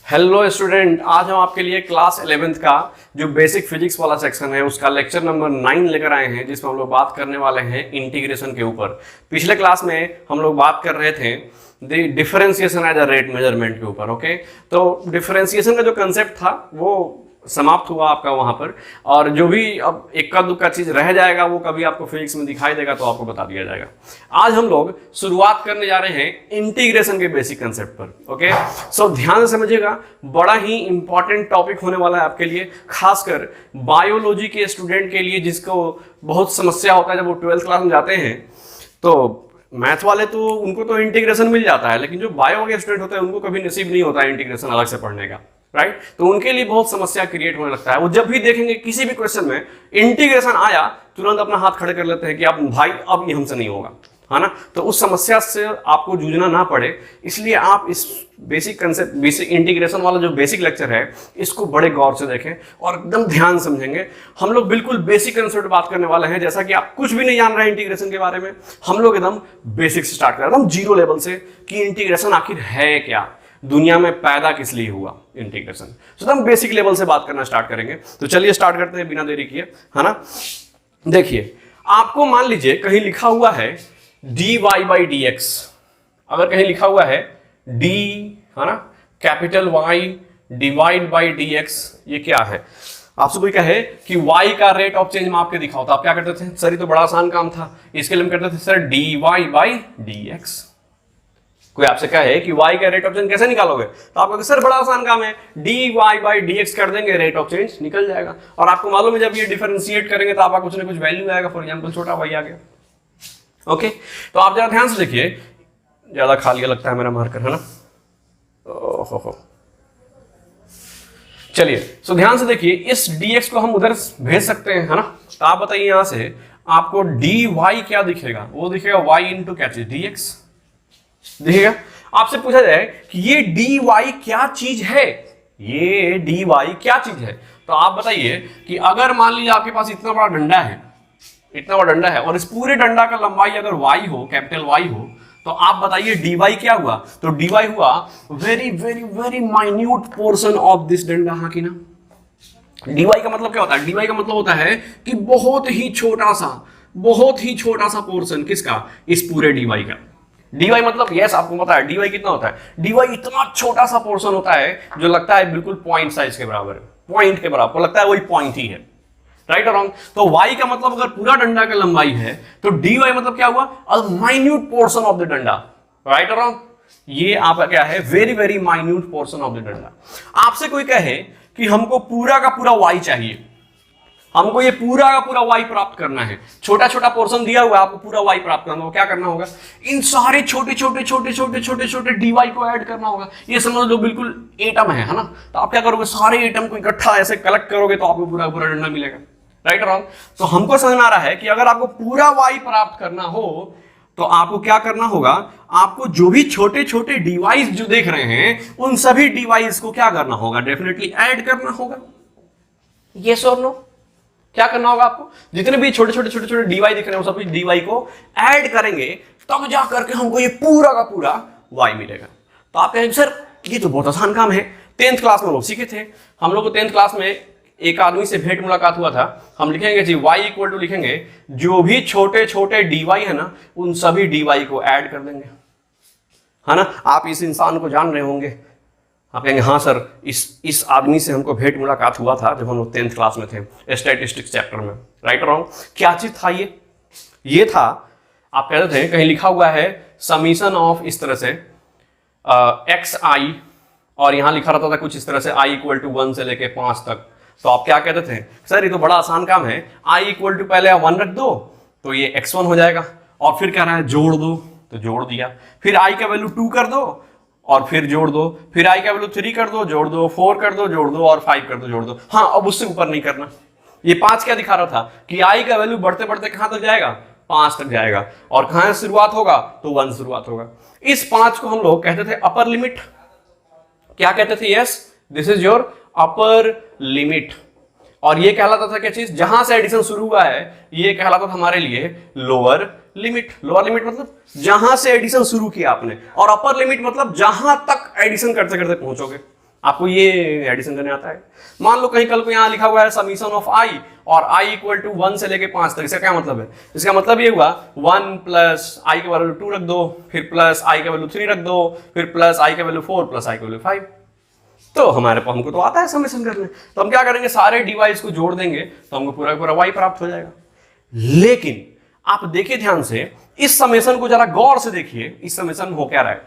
Hello student, आज हम आपके लिए क्लास 11th का जो बेसिक फिजिक्स वाला सेक्शन है उसका लेक्चर नंबर 9 लेकर आए हैं, जिसमें हम लोग बात करने वाले हैं इंटीग्रेशन के ऊपर। पिछले क्लास में हम लोग बात कर रहे थे the differentiation as a rate measurement के ऊपर। ओके, तो डिफरेंशिएशन का जो कंसेप्ट था वो समाप्त हुआ आपका वहां पर, और जो भी अब इक्का दुक्का चीज रह जाएगा वो कभी आपको फिजिक्स में दिखाई देगा तो आपको बता दिया जाएगा। आज हम लोग शुरुआत करने जा रहे हैं इंटीग्रेशन के बेसिक कंसेप्ट पर। ओके, सो ध्यान से समझिएगा, बड़ा ही इंपॉर्टेंट टॉपिक होने वाला है आपके लिए, खासकर बायोलॉजी के स्टूडेंट के लिए जिसको बहुत समस्या होता है जब वो 12th क्लास में जाते हैं। तो मैथ वाले तो उनको तो इंटीग्रेशन मिल जाता है, लेकिन जो बायो के स्टूडेंट होते हैं उनको कभी नसीब नहीं होता है इंटीग्रेशन अलग से पढ़ने का, राइट? तो उनके लिए बहुत समस्या क्रिएट होने लगता है। वो जब भी देखेंगे किसी भी क्वेश्चन में इंटीग्रेशन आया, तुरंत अपना हाथ खड़े कर लेते हैं कि अब भाई अब ये हमसे नहीं होगा, है ना? तो उस समस्या से आपको जूझना ना पड़े, इसलिए आप इस बेसिक कंसेप्ट, बेसिक इंटीग्रेशन वाला जो बेसिक लेक्चर है इसको बड़े गौर से देखें और एकदम ध्यान समझेंगे। हम लोग बिल्कुल बेसिक कंसेप्ट बात करने वाले हैं, जैसा कि आप कुछ भी नहीं जान रहे हैं इंटीग्रेशन के बारे में। हम लोग एकदम बेसिक से स्टार्ट कर रहे हैं, एकदम जीरो लेवल से, कि इंटीग्रेशन आखिर है क्या, दुनिया में पैदा किस लिए हुआ इंटीग्रेशन। तो हम बेसिक लेवल से बात करना स्टार्ट करेंगे। तो चलिए स्टार्ट करते हैं बिना देरी किए, है ना? देखिए, आपको मान लीजिए कहीं लिखा हुआ है dy बाई डी एक्स। अगर कहीं लिखा हुआ है d, है ना, capital Y divide by D x, ये क्या है? आपसे कोई कहे कि y का रेट ऑफ चेंज मैं आपके दिखाओ, तो आप क्या करते थे? सर ये तो बड़ा आसान काम था, इसके लिए हम करते थे sir dy by D x. कोई आपसे कहे कि y का रेट ऑफ चेंज कैसे निकालोगे, तो आप कहोगे सर बड़ा आसान काम है, dy बाई डी एक्स कर देंगे, रेट ऑफ चेंज निकल जाएगा। और आपको मालूम है जब ये डिफरेंशिएट करेंगे तो आपका कुछ ना कुछ वैल्यू आएगा, फॉर एग्जांपल छोटा y आ गया। ओके, तो आप जरा ध्यान से देखिए, ज्यादा खा लिया लगता है मेरा मार्कर, है ना? ओहो, चलिए सो ध्यान से देखिए, इस dx को हम उधर भेज सकते हैं, है ना? तो आप बताइए यहां से आपको dy क्या दिखेगा? वो दिखेगा y इंटू क्या चीज, dx दिखेगा। आपसे पूछा जाए कि ये dy क्या चीज है, ये dy क्या चीज है, तो आप बताइए कि अगर मान लीजिए आपके पास इतना बड़ा डंडा है, इतना बड़ा डंडा है, और इस पूरे डंडा का लंबाई अगर y हो, कैपिटल Y हो, तो आप बताइए dy क्या हुआ? तो dy हुआ very very very minute portion of this डंडा, हाँ कि ना? dy का मतलब क्या होता है? dy का मतलब होता है कि बहुत ही छोटा सा पोर्शन, किसका? इस पूरे dy का। dy मतलब यस आपको पता है dy कितना होता है? dy इतना छोटा सा पोर्शन होता है जो लगता है बिल्कुल पॉइंट साइज के बराबर है, पॉइंट के बराबर, लगता है वही पॉइंट ही है, राइट और रॉन्ग? तो y का मतलब अगर पूरा डंडा का लंबाई है तो dy मतलब क्या हुआ? अ माइन्यूट पोर्शन ऑफ द डंडा, राइट और रॉन्ग? ये आपका क्या है? Very very minute portion of the डंडा। आपसे कोई कहे कि हमको पूरा का पूरा y चाहिए, हमको ये पूरा का पूरा y प्राप्त करना है, छोटा छोटा पोर्शन दिया हुआ है, आपको पूरा y प्राप्त करना होगा, क्या करना होगा? इन सारे छोटे छोटे dy को ऐड करना होगा। ये समझ लो बिल्कुल एटम है ना? तो आप क्या करोगे? सारे एटम को इकट्ठा ऐसे कलेक्ट करोगे तो आपको पूरा पूरा डंडा मिलेगा, राइट और रॉन्ग? तो हमको समझ में आ रहा है कि अगर आपको पूरा y प्राप्त करना हो तो आपको क्या करना होगा? आपको जो भी छोटे छोटे डिवाइस जो देख रहे हैं उन सभी डिवाइस को क्या करना होगा? डेफिनेटली ऐड करना होगा। यस और नो? क्या करना होगा आपको? जितने भी छोटे छोटे डीवाई दिख रहे हैं सभी डीवाई को ऐड करेंगे, तब जा करके हमको ये पूरा का पूरा y मिलेगा। तो आप कहेंगे सर ये तो बहुत आसान काम है, 10th क्लास में लोग सीखे थे। हम लोग को 10th क्लास में एक आदमी से भेंट मुलाकात हुआ था। हम लिखेंगे जी y इक्वल टू लिखेंगे जो भी छोटे छोटे dy है ना उन सभी dy को ऐड कर देंगे, है ना? आप इस इंसान को जान रहे होंगे, आप कहेंगे हाँ सर, इस आदमी से हमको भेंट मुलाकात हुआ था जब हम लोग 10th क्लास में थे, स्टैटिस्टिक्स चैप्टर में, राइट और रॉन्ग? क्या चीज था ये था, आप कहते थे कहीं लिखा हुआ है समीशन ऑफ इस तरह से xi, और यहां लिखा रहता था कुछ इस तरह से i इक्वल टू 1 से लेके 5 तक। तो आप क्या कहते थे? सर ये तो बड़ा आसान काम है, i इक्वल टू पहले 1 रख दो तो ये x1 हो जाएगा, और फिर कह रहा है जोड़ दो, तो जोड़ दिया, फिर i का वैल्यू 2 कर दो और फिर जोड़ दो, फिर i का वैल्यू 3 कर दो, जोड़ दो, 4 कर दो, जोड़ दो, और 5 कर दो, जोड़ दो। हाँ, अब उससे ऊपर नहीं करना। ये 5 क्या दिखा रहा था कि i का वैल्यू बढ़ते बढ़ते कहां तक जाएगा? 5 तक जाएगा, और कहां से शुरुआत होगा? तो 1 शुरुआत होगा। इस 5 को हम लोग कहते थे अपर लिमिट। क्या कहते थे? Yes, this is your upper limit. और ये कहलाता था क्या चीज? जहां से एडिशन शुरू हुआ है ये कहलाता था हमारे लिए लोअर लिमिट। लोअर लिमिट मतलब जहां से एडिशन शुरू किया आपने, और अपर लिमिट मतलब जहां तक एडिशन करते करते पहुंचोगे। आपको ये एडिशन करने आता है? मान लो कहीं कल को यहाँ लिखा हुआ है समीशन ऑफ आई और i इक्वल टू 1 से लेके 5 तक, इसका क्या मतलब है? इसका मतलब ये हुआ 1 प्लस आई के वैल्यू 2 रख दो, फिर प्लस आई के वैल्यू 3 रख दो, फिर प्लस आई के वैल्यू 4 प्लस आई के वैल्यू 5। तो हमारे को हमको तो आता है समेशन करने, तो हम क्या करेंगे, सारे डिवाइस को जोड़ देंगे तो हमको पूरा पूरा y प्राप्त हो जाएगा। लेकिन आप देखिए ध्यान से, इस समेशन को जरा गौर से देखिए, इस समेशन हो क्या रहा है,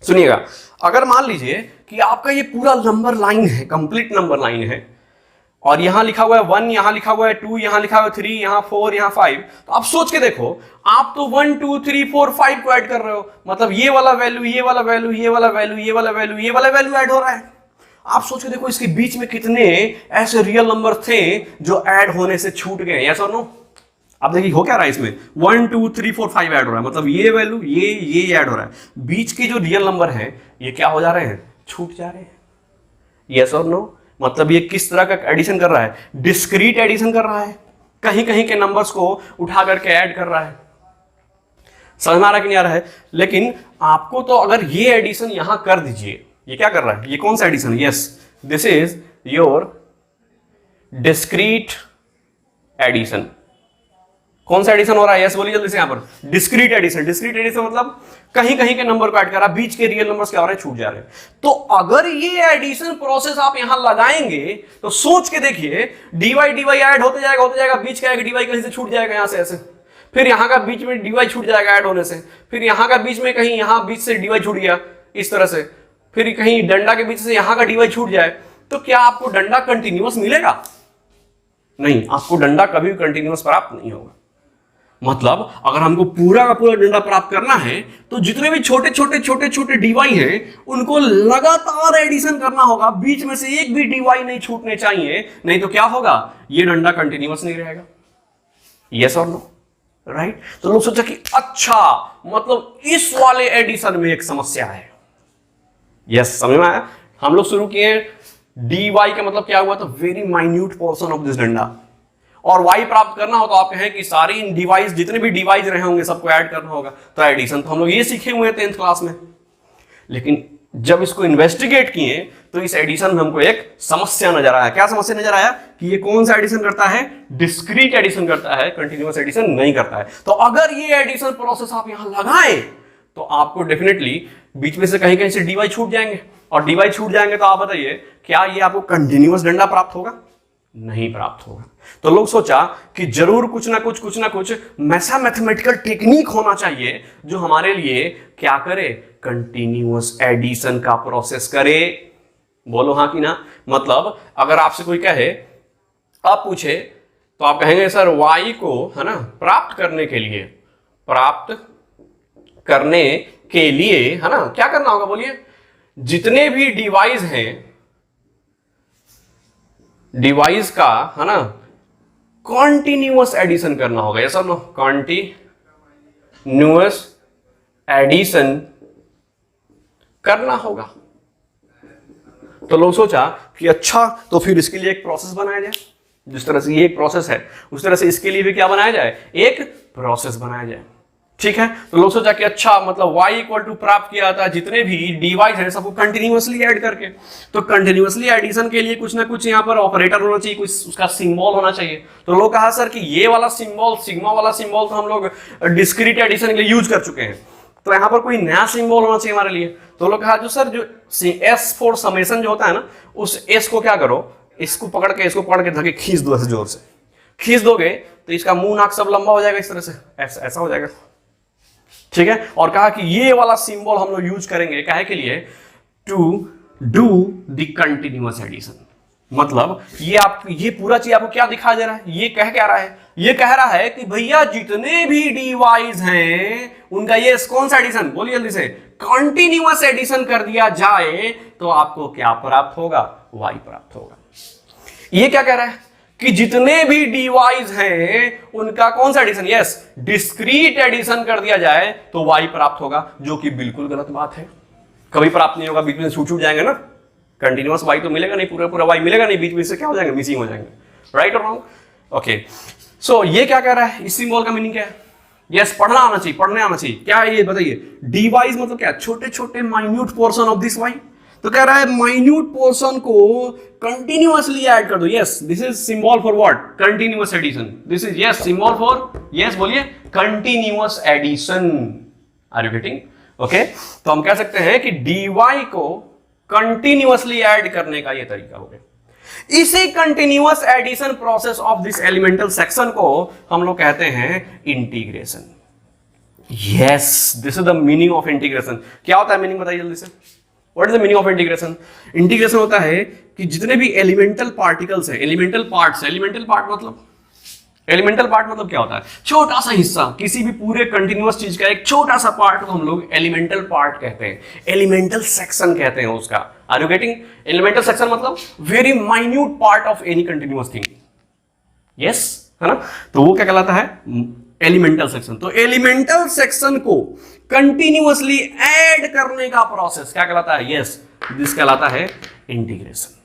सुनिएगा। अगर मान लीजिए कि आपका ये पूरा नंबर लाइन है, कंप्लीट नंबर लाइन है, और यहां लिखा हुआ है 1, यहां लिखा हुआ है 2, यहां लिखा हुआ है 3, यहां 4, यहां 5, तो आप सोच के देखो, आप तो 1 2 3 4 5 को ऐड कर रहे हो, मतलब ये वाला वैल्यू, ये वाला वैल्यू, ये वाला वैल्यू, ये वाला वैल्यू, ये वाला वैल्यू ऐड हो रहा है। आप सोच के देखो इसके बीच में कितने ऐसे रियल नंबर थे जो ऐड होने से छूट गए, यस और नो? अब देखिए हो क्या रहा है इसमें, 1 2 3 4 5 ऐड हो रहा है, मतलब ये वैल्यू, ये ऐड हो रहा है। बीच के जो रियल नंबर है ये क्या हो जा रहे हैं, छूट जा रहे हैं, यस और नो? मतलब ये किस तरह का एडिशन कर रहा है, डिस्क्रीट एडिशन कर रहा है, कहीं कहीं के नंबर्स को उठा करके ऐड कर रहा है। समझ में आ रहा है कि नहीं आ रहा है? लेकिन आपको तो अगर ये एडिशन यहां कर दीजिए, ये क्या कर रहा है, ये कौन सा addition, yes this is your discrete addition. कौन सा एडिशन हो रहा है, यस बोलिए जल्दी से, यहां पर डिस्क्रीट एडिशन। डिस्क्रीट एडिशन मतलब कहीं कहीं के नंबर को ऐड करा, बीच के रियल नंबर्स क्या हो रहे हैं, छूट जा रहे हैं। तो अगर ये एडिशन प्रोसेस आप यहां लगाएंगे तो सोच के देखिए, डीवाई डीवाई ऐड होते जाएगा, बीच का एक डीवाई कहीं से छूट जाएगा यहां से ऐसे, फिर यहां का बीच में डीवाई छूट जाएगा ऐड होने से, फिर यहां का बीच में कहीं यहां बीच से डीवाई छूट गया इस तरह से, फिर कहीं डंडा के बीच से यहां का डीवाई छूट जाए, तो क्या आपको डंडा कंटिन्यूअस मिलेगा? नहीं, आपको डंडा कभी कंटिन्यूअस प्राप्त नहीं होगा। मतलब अगर हमको पूरा का पूरा डंडा प्राप्त करना है तो जितने भी छोटे छोटे डीवाई हैं उनको लगातार एडिशन करना होगा, बीच में से एक भी डीवाई नहीं छूटने चाहिए, नहीं तो क्या होगा, ये डंडा कंटिन्यूअस नहीं रहेगा, यस और नो? राइट? तो लोग सोचा कि अच्छा, मतलब इस वाले एडिशन में एक समस्या है। यस, समझ में आया? हम लोग शुरू किए dy का मतलब क्या हुआ, तो very minute portion of this डंडा, और y प्राप्त करना हो तो आप कहें कि सारी डिवाइस, जितने भी डिवाइस रहे होंगे सबको ऐड करना होगा, तो एडिशन तो हम लोग ये सीखे हुए हैं 10th क्लास में। लेकिन जब इसको इन्वेस्टिगेट किए तो इस एडिशन में हमको एक समस्या नजर आया। क्या समस्या नजर आया कि ये कौन सा एडिशन करता है, डिस्क्रीट एडिशन करता है, कंटिन्यूअस एडिशन नहीं करता है। तो अगर ये एडिशन प्रोसेस आप यहां लगाएं तो आपको डेफिनेटली बीच में से कहीं कहीं से डीवाई छूट जाएंगे, और डीवाई छूट जाएंगे तो आप बताइए क्या ये आपको कंटिन्यूअस डंडा प्राप्त होगा? नहीं प्राप्त होगा। तो लोग सोचा कि जरूर कुछ ना कुछ मैथमेटिकल टेक्निक होना चाहिए जो हमारे लिए क्या करे, कंटिन्यूअस एडिशन का प्रोसेस करे। बोलो हाँ कि ना? मतलब अगर आपसे कोई कहे, आप पूछे, तो आप कहेंगे सर y को, है ना, प्राप्त करने के लिए है ना, क्या करना होगा बोलिए, जितने भी डिवाइस हैं, डिवाइस का, है ना, कॉन्टिन्यूअस एडिशन करना होगा, ऐसा नो, कॉन्टिन्यूअस एडिशन करना होगा। तो लोग सोचा कि अच्छा, तो फिर इसके लिए एक प्रोसेस बनाया जाए, जिस तरह से ये एक प्रोसेस है उस तरह से इसके लिए भी क्या बनाया जाए, एक प्रोसेस बनाया जाए। ठीक है? तो लोग सोचा कि अच्छा, मतलब y इक्वल टू प्राप्त किया जाता है जितने भी डिवाइस है सबको कंटिन्यूअसली ऐड करके। तो कंटिन्यूअसली एडिशन के लिए कुछ ना कुछ यहाँ पर ऑपरेटर होना चाहिए, कुछ उसका सिंबल होना चाहिए। तो लोग कहा सर कि ये वाला सिंबल, सिग्मा वाला सिंबल तो हम लोग डिस्क्रीट एडिशन के लिए यूज कर चुके हैं, तो यहाँ पर कोई नया सिंबल होना चाहिए हमारे लिए। तो लोग कहा जो सर, जो S फॉर समेशन जो होता है ना, उस S को क्या करो, इसको पकड़ के धके खींच दो, ऐसे जोर से खींच दोगे तो इसका मुंह नाक सब लंबा हो जाएगा, इस तरह से ऐसा हो जाएगा। ठीक है? और कहा कि ये वाला सिंबल हम लोग यूज करेंगे काहे के लिए, to do the continuous addition. मतलब ये पूरा चीज आपको क्या दिखा दे रहा है, ये कह क्या रहा है, ये कह रहा है कि भैया जितने भी डिवाइस हैं उनका ये कौन सा एडिशन, बोलिए जल्दी से, कंटिन्यूअस एडिशन कर दिया जाए तो आपको क्या प्राप्त होगा, y प्राप्त होगा। ये क्या कह रहा है कि जितने भी डिवाइस हैं उनका कौन सा एडिशन, यस, डिस्क्रीट एडिशन कर दिया जाए तो y प्राप्त होगा, जो कि बिल्कुल गलत बात है। कभी प्राप्त नहीं होगा, बीच में छूट जाएंगे ना, कंटिन्यूअस y तो मिलेगा नहीं, पूरा y मिलेगा नहीं, बीच में से क्या हो जाएंगे, मिसिंग हो जाएंगे। राइट और रॉन्ग? ओके, सो ये क्या कह रहा है, इस सिंबल का मीनिंग क्या है, यस, पढ़ने आना चाहिए। क्या है ये बताइए, डिवाइस मतलब क्या, छोटे छोटे minute portion of this y। तो कह रहा है माइन्यूट पोर्शन को कंटिन्यूअसली ऐड कर दो। Yes, this is symbol for what? Continuous addition. This is yes symbol for, yes बोलिए, continuous addition. Are you getting? Okay, तो हम कह सकते हैं कि dy को कंटिन्यूअसली ऐड करने का ये तरीका हो गया। इसी continuous addition process of this elemental section को हम लोग कहते हैं integration. Yes, this is the meaning of integration. क्या होता है मीनिंग, बताइए जल्दी से। What is the meaning of integration? Integration होता है कि जितने भी एलिमेंटल पार्टिकल्स हैं, एलिमेंटल पार्ट्स, एलिमेंटल पार्ट मतलब क्या होता है? छोटा सा हिस्सा, किसी भी पूरे कंटिन्यूअस चीज का एक छोटा सा पार्ट को हम लोग एलिमेंटल पार्ट कहते हैं, एलिमेंटल सेक्शन कहते हैं उसका। Are you getting? Elemental section मतलब very minute part of any continuous thing. Yes, है ना? तो वो क्या कहलाता है? Elemental section. तो एलिमेंटल सेक्शन को कंटिन्यूअसली ऐड करने का प्रोसेस क्या कहलाता है? यस, दिस कहलाता है इंटीग्रेशन।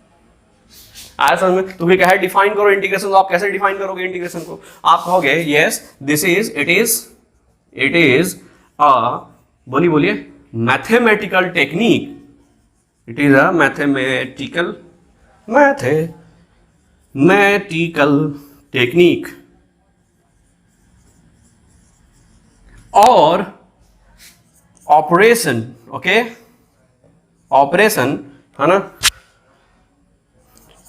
आया समझ में? तो क्या है, डिफाइन करो इंटीग्रेशन। तो आप कैसे डिफाइन करोगे इंटीग्रेशन को? आप कहोगे yes, this is, it is a, बोलिए, mathematical technique. It is a mathematical technique और ऑपरेशन, ओके, ऑपरेशन, है ना,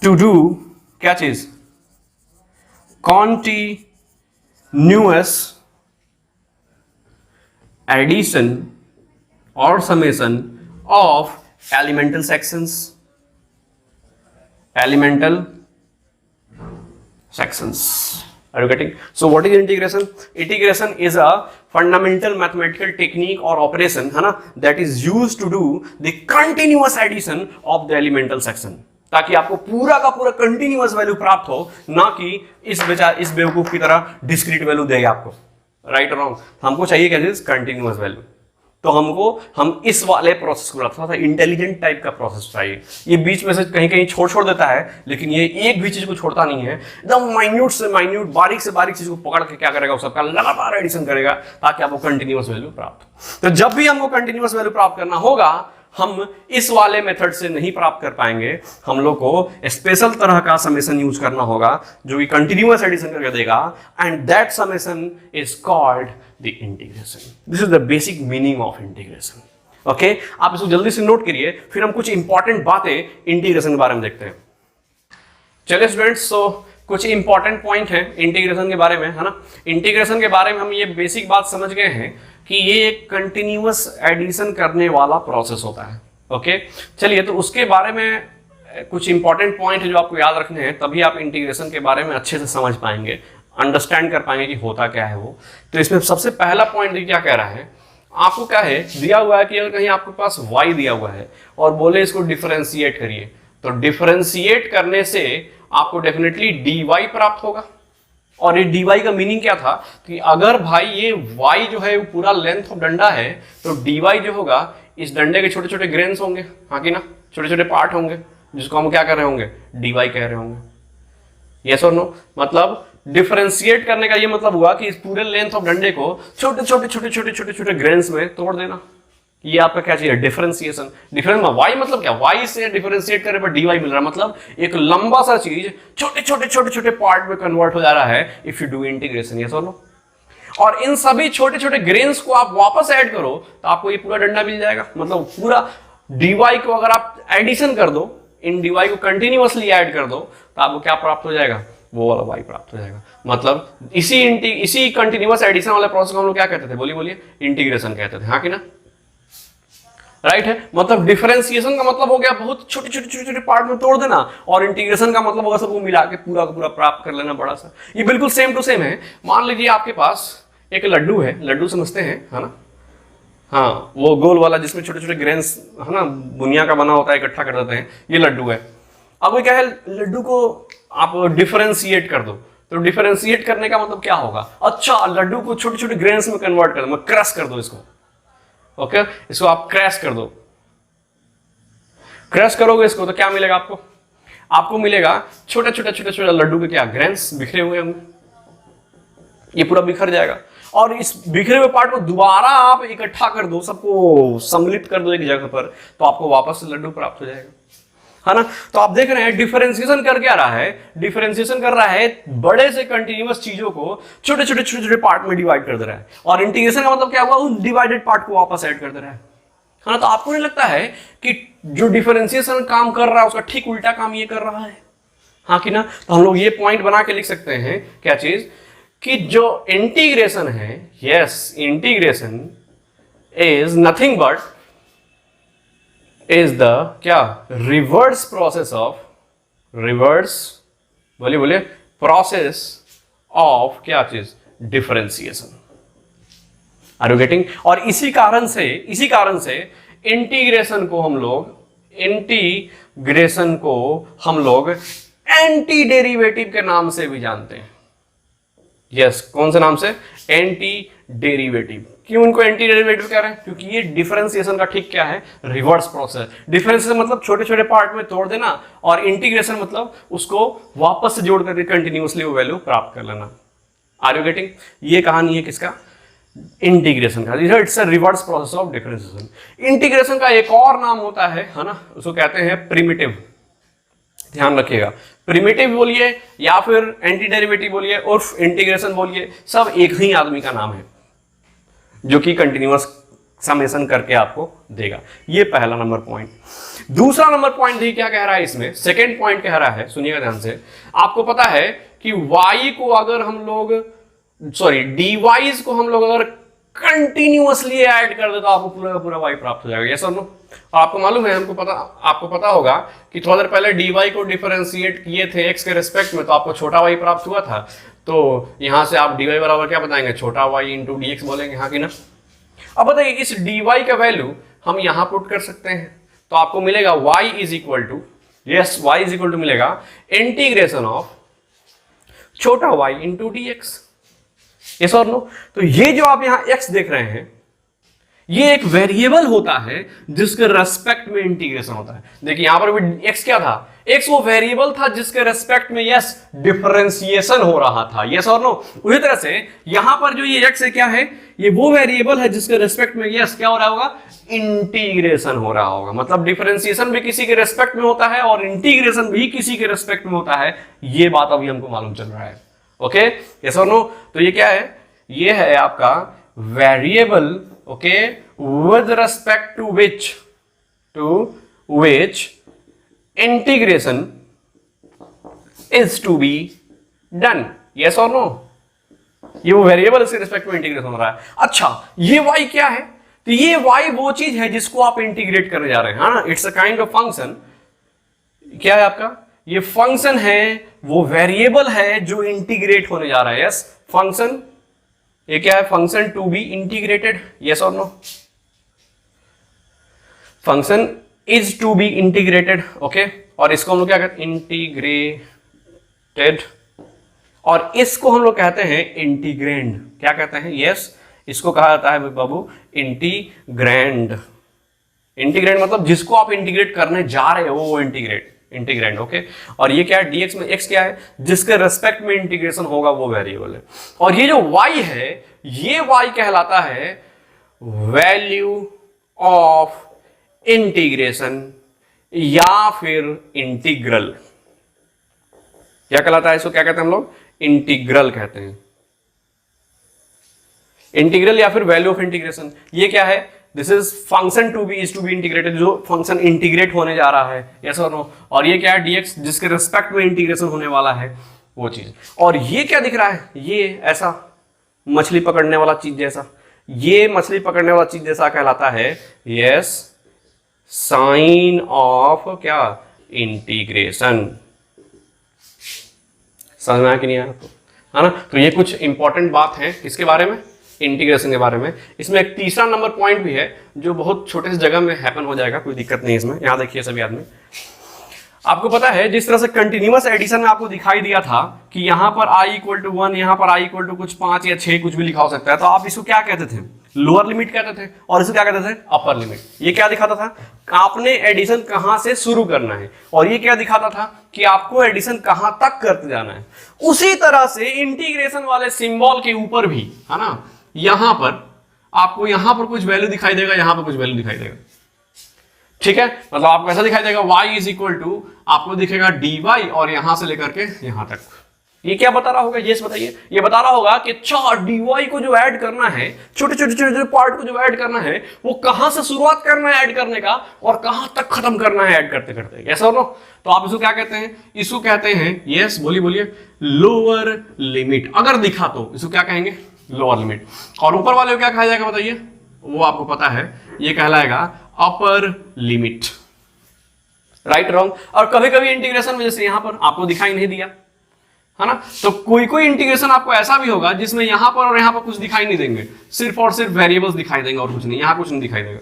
टू डू क्या चीज? कॉन्टिन्यूअस एडिशन और summation of elemental sections, Are you getting? So what is integration? Integration is a fundamental mathematical technique or operation, है ना, that is used to do the continuous addition of the elemental section, ताकि आपको पूरा का पूरा continuous value प्राप्त हो, ना कि इस बेवकूफ की तरह डिस्क्रीट वैल्यू देगा आपको। राइट और रॉन्ग? हमको चाहिए क्या चीज? Continuous value. तो हम इस वाले प्रोसेस को रखता था, इंटेलिजेंट टाइप का प्रोसेस चाहिए। ये बीच में से कहीं कहीं छोड़ देता है, लेकिन ये एक भी चीज को छोड़ता नहीं है। एकदम माइन्यूट से माइन्यूट, बारीक से बारीक चीज को पकड़ के क्या करेगा? सबका लगातार एडिशन करेगा ताकि आपको कंटिन्यूअस वैल्यू प्राप्त हो। तो जब भी हमको कंटिन्यूअस वैल्यू प्राप्त करना होगा, हम इस वाले मेथड से नहीं प्राप्त कर पाएंगे। हम लोग को स्पेशल तरह का समेशन यूज करना होगा जो कि कंटिन्यूअस एडिशन करके देगा, and that summation is called the integration. This is the basic meaning of integration. Okay, आप इसको जल्दी से नोट करिए, फिर हम कुछ इंपॉर्टेंट बातें इंटीग्रेशन के बारे में देखते हैं। चलिए स्टूडेंट्स, तो कुछ इंपॉर्टेंट पॉइंट है इंटीग्रेशन के बारे में, है ना। इंटीग्रेशन के बारे में हम ये बेसिक बात समझ गए हैं कि ये एक कंटिन्यूअस एडिशन करने वाला प्रोसेस होता है। ओके, चलिए, तो उसके बारे में कुछ इंपॉर्टेंट पॉइंट है जो आपको याद रखने हैं, तभी आप इंटीग्रेशन के बारे में अच्छे से समझ पाएंगे, अंडरस्टैंड कर पाएंगे कि होता क्या है वो। तो इसमें सबसे पहला पॉइंट क्या कह रहा है, आपको क्या है दिया हुआ है कि अगर कहीं आपके पास y दिया हुआ है और बोले इसको डिफरेंशिएट करिए, तो डिफरेंशिएट करने से आपको डेफिनेटली dy प्राप्त होगा। और ये dy का मीनिंग क्या था कि अगर भाई ये y जो है वो पूरा लेंथ ऑफ डंडा है, तो dy जो होगा इस डंडे के छोटे छोटे ग्रेन्स होंगे, हाँ कि ना, छोटे छोटे पार्ट होंगे, जिसको हम क्या कर रहे होंगे? dy कह रहे होंगे। यस और नो? मतलब डिफरेंशिएट करने का ये मतलब हुआ कि इस पूरे लेंथ ऑफ डंडे को छोटे छोटे ग्रेन्स में तोड़ देना। ये आपका क्या चाहिए? डिफरेंशिएशन। डिफरेंस में y मतलब क्या? y से डिफरेंशिएट करने पर dy मिल रहा है, मतलब एक लंबा सा चीज छोटे पार्ट में कन्वर्ट हो जा रहा है if you do integration. Yes और नो? और इन सभी छोटे छोटे ग्रेन्स को आप वापस ऐड करो तो आपको ये पूरा डंडा मिल जाएगा। मतलब पूरा dy को अगर आप एडिशन कर दो, इन dy को कंटिन्यूअसली ऐड कर दो, तो आपको क्या प्राप्त हो जाएगा? वो वाला y प्राप्त हो जाएगा। मतलब इसी कंटिन्यूअस एडिशन वाले प्रोसेस को हम लोग क्या कहते थे? बोलिए, इंटीग्रेशन कहते थे, हाँ कि ना? राइट है। मतलब डिफरेंशिएशन का मतलब हो गया बहुत छोटे पार्ट में तोड़ देना, और इंटीग्रेशन का मतलब होगा सबको मिला के पूरा का पूरा प्राप्त कर लेना बड़ा सा। ये बिल्कुल सेम टू सेम है। मान लीजिए आपके पास एक लड्डू है, लड्डू समझते हैं, है ना? हाँ, वो गोल वाला जिसमें छोटे छोटे ग्रेन्स, है ना, बुनिया का बना होता है, इकट्ठा कर देते हैं, ये लड्डू है। अब वो क्या है, लड्डू को आप डिफरेंशिएट कर दो, तो डिफरेंशिएट करने का मतलब क्या होगा? अच्छा, लड्डू को छोटे छोटे ग्रेन्स में कन्वर्ट कर दो, क्रश कर दो इसको। ओके, इसको आप क्रैश कर दो। क्रैश करोगे इसको तो क्या मिलेगा आपको? आपको मिलेगा छोटे छोटे लड्डू के क्या? ग्रेन्स बिखरे हुए होंगे, ये पूरा बिखर जाएगा। और इस बिखरे हुए पार्ट को दोबारा आप इकट्ठा कर दो, सबको सम्मिलित कर दो एक जगह पर, तो आपको वापस से लड्डू प्राप्त हो जाएगा, है ना। तो आप देख रहे हैं डिफरेंशिएशन कर क्या रहा है, डिफरेंशिएशन कर रहा है बड़े से कंटिन्यूअस चीजों को छोटे छोटे पार्ट में डिवाइड कर दे रहा है, और इंटीग्रेशन का मतलब क्या हुआ, उस डिवाइडेड पार्ट को वापस ऐड कर दे रहा है ना। तो आपको नहीं लगता है कि जो डिफरेंशिएशन काम कर रहा है उसका ठीक उल्टा काम ये कर रहा है, हाँ कि ना। तो हम लोग ये पॉइंट बना के लिख सकते हैं क्या चीज, कि जो इंटीग्रेशन है, yes integration is nothing but is the क्या, रिवर्स प्रोसेस ऑफ, रिवर्स बोलिए प्रोसेस ऑफ क्या चीज, डिफरेंशिएशन। Are you getting. और इसी कारण से इंटीग्रेशन को हम लोग एंटी डेरिवेटिव के नाम से भी जानते हैं। यस, कौन से नाम से, एंटी डेरिवेटिव। क्यों उनको एंटी डेरिवेटिव कह रहे हैं, क्योंकि ये डिफरेंशिएशन का ठीक क्या है, रिवर्स प्रोसेस। डिफरेंशिएशन मतलब छोटे छोटे पार्ट में तोड़ देना, और इंटीग्रेशन मतलब उसको वापस से जोड़ करके कंटिन्यूअसली वो वैल्यू प्राप्त कर लेना। Are you getting. ये कहानी है किसका, इंटीग्रेशन का। It's a reverse process of differentiation. Integration का एक और नाम होता है ना, उसको कहते हैं प्रिमिटिव। ध्यान रखिएगा, प्रिमिटिव बोलिए या फिर एंटी डेरिवेटिव बोलिए उर्फ इंटीग्रेशन बोलिए, सब एक ही आदमी का नाम है जो कि कंटिन्यूअस समेशन करके आपको देगा। ये पहला नंबर पॉइंट। दूसरा नंबर पॉइंट देखिए क्या कह रहा है इसमें, सेकेंड पॉइंट कह रहा है, सुनिएगा ध्यान से। आपको पता है कि y को अगर हम लोग dy को हम लोग अगर कंटिन्यूअसली ऐड कर दे तो आपको पूरा पूरा y प्राप्त हो जाएगा। यस और नो। आपको मालूम है, आपको पता होगा कि थोड़ा देर पहले dy को डिफरेंशिएट किए थे x के रेस्पेक्ट में, तो आपको छोटा y प्राप्त हुआ था। तो यहां से आप dy बराबर क्या बताएंगे, छोटा y इंटू dx बोलेंगे, हाँ कि ना। अब बताइए इस dy का वैल्यू हम यहां पुट कर सकते हैं, तो आपको मिलेगा y इज इक्वल टू मिलेगा इंटीग्रेशन ऑफ छोटा y इंटू dx। यस और नो। तो ये जो आप यहां x देख रहे हैं, ये एक वेरिएबल होता है जिसके रेस्पेक्ट में इंटीग्रेशन होता है। देखिए यहां पर भी x क्या था, x वो वेरिएबल था जिसके रेस्पेक्ट में यस डिफरेंशिएशन हो रहा था। यस और नो। उसी तरह से यहां पर जो ये x है क्या है, ये वो वेरिएबल है जिसके रेस्पेक्ट में यस क्या हो रहा होगा, इंटीग्रेशन हो रहा होगा। मतलब डिफरेंशिएशन भी किसी के रेस्पेक्ट में होता है और इंटीग्रेशन भी किसी के रेस्पेक्ट में होता है। ये बात अभी हमको मालूम चल रहा है। ओके, यस और नो। तो ये क्या है, ये है आपका variable, okay, with respect to which integration is to be done. Yes और नो। ये वो वेरिएबल इसके रेस्पेक्ट में इंटीग्रेशन हो रहा है। अच्छा, ये y क्या है, तो ये y वो चीज है जिसको आप इंटीग्रेट करने जा रहे हैं, हाँ। It's a kind of function. क्या है आपका, ये फंक्शन है, वो वेरिएबल है जो इंटीग्रेट होने जा रहा है। यस, फंक्शन, ये क्या है, function to be integrated. Yes और no. Function is to be integrated, okay. और इसको हम लोग क्या कहते हैं, इंटीग्रेटेड। और इसको हम लोग कहते हैं इंटीग्रैंड। क्या कहते हैं, यस, इसको कहा जाता है बाबू इंटीग्रैंड। इंटीग्रैंड मतलब जिसको आप इंटीग्रेट करने जा रहे हो वो इंटीग्रैंड, ओके। और ये क्या है, dx में x क्या है, जिसके रेस्पेक्ट में इंटीग्रेशन होगा वो वेरिएबल है। और ये जो y है, ये y कहलाता है वैल्यू ऑफ इंटीग्रेशन या फिर इंटीग्रल। क्या कहलाता है, इसको क्या कहते हैं हम लोग, इंटीग्रल कहते हैं। इंटीग्रल या फिर वैल्यू ऑफ इंटीग्रेशन। ये क्या है, this is function to be integrated, जो फंक्शन इंटीग्रेट होने जा रहा है। यस और नो। और ये क्या है, dx, जिसके रिस्पेक्ट में इंटीग्रेशन होने वाला है वो चीज। और ये क्या दिख रहा है, ये ऐसा मछली पकड़ने वाला चीज जैसा, ये मछली पकड़ने वाला चीज जैसा कहलाता है, यस, साइन ऑफ क्या, इंटीग्रेशन। समझ में आया कि नहीं आया, है ना। तो ये कुछ इंपॉर्टेंट बात है किसके बारे में, इंटीग्रेशन के बारे में। इसमें एक तीसरा नंबर पॉइंट भी है जो बहुत छोटे से जगह में हैपन हो जाएगा, कोई दिक्कत नहीं इसमें। यहां देखिए सभी आदमी, आपको पता है जिस तरह से कंटिन्यूअस एडिशन में आपको दिखाई दिया था कि यहां पर i इक्वल टू 1, यहां पर i इक्वल टू कुछ 5 या 6 कुछ भी लिखा हो सकता है, तो आप इसको क्या कहते थे, लोअर लिमिट कहते थे, और इसको क्या कहते थे, अपर लिमिट। ये क्या दिखाता था, आपने एडिशन कहां से शुरू करना है, और ये क्या दिखाता था कि आपको एडिशन कहां तक करते जाना है। उसी तरह से इंटीग्रेशन वाले सिंबल के ऊपर भी, है ना, यहां पर आपको यहां पर कुछ वैल्यू दिखाई देगा, यहां पर कुछ वैल्यू दिखाई देगा, ठीक है। मतलब आपको ऐसा दिखाई देगा y इज इक्वल टू आपको दिखेगा dy और यहां से लेकर के यहां तक। ये क्या बता रहा होगा, यस बताइए। ये बता रहा होगा कि अच्छा dy को जो ऐड करना है, छोटे छोटे छोटे छोटे पार्ट को जो ऐड करना है, वो कहां से शुरुआत करना है ऐड करने का और कहां तक खत्म करना है ऐड करते करते, ऐसा हो। तो आप इसको क्या कहते हैं, इसको कहते हैं, यस बोलिए बोलिए, लोअर लिमिट। अगर दिखा तो इसको क्या कहेंगे, लोअर लिमिट। और ऊपर वाले को क्या कहा जाएगा बताइए, वो आपको पता है, ये कहलाएगा अपर लिमिट। Right wrong. और कभी कभी इंटीग्रेशन में जैसे यहां पर आपको दिखाई नहीं दिया है ना, तो कोई कोई इंटीग्रेशन आपको ऐसा भी होगा जिसमें यहां पर और यहां पर कुछ दिखाई नहीं देंगे, सिर्फ और सिर्फ वेरिएबल्स दिखाई देंगे और कुछ नहीं, यहां कुछ नहीं दिखाई देगा।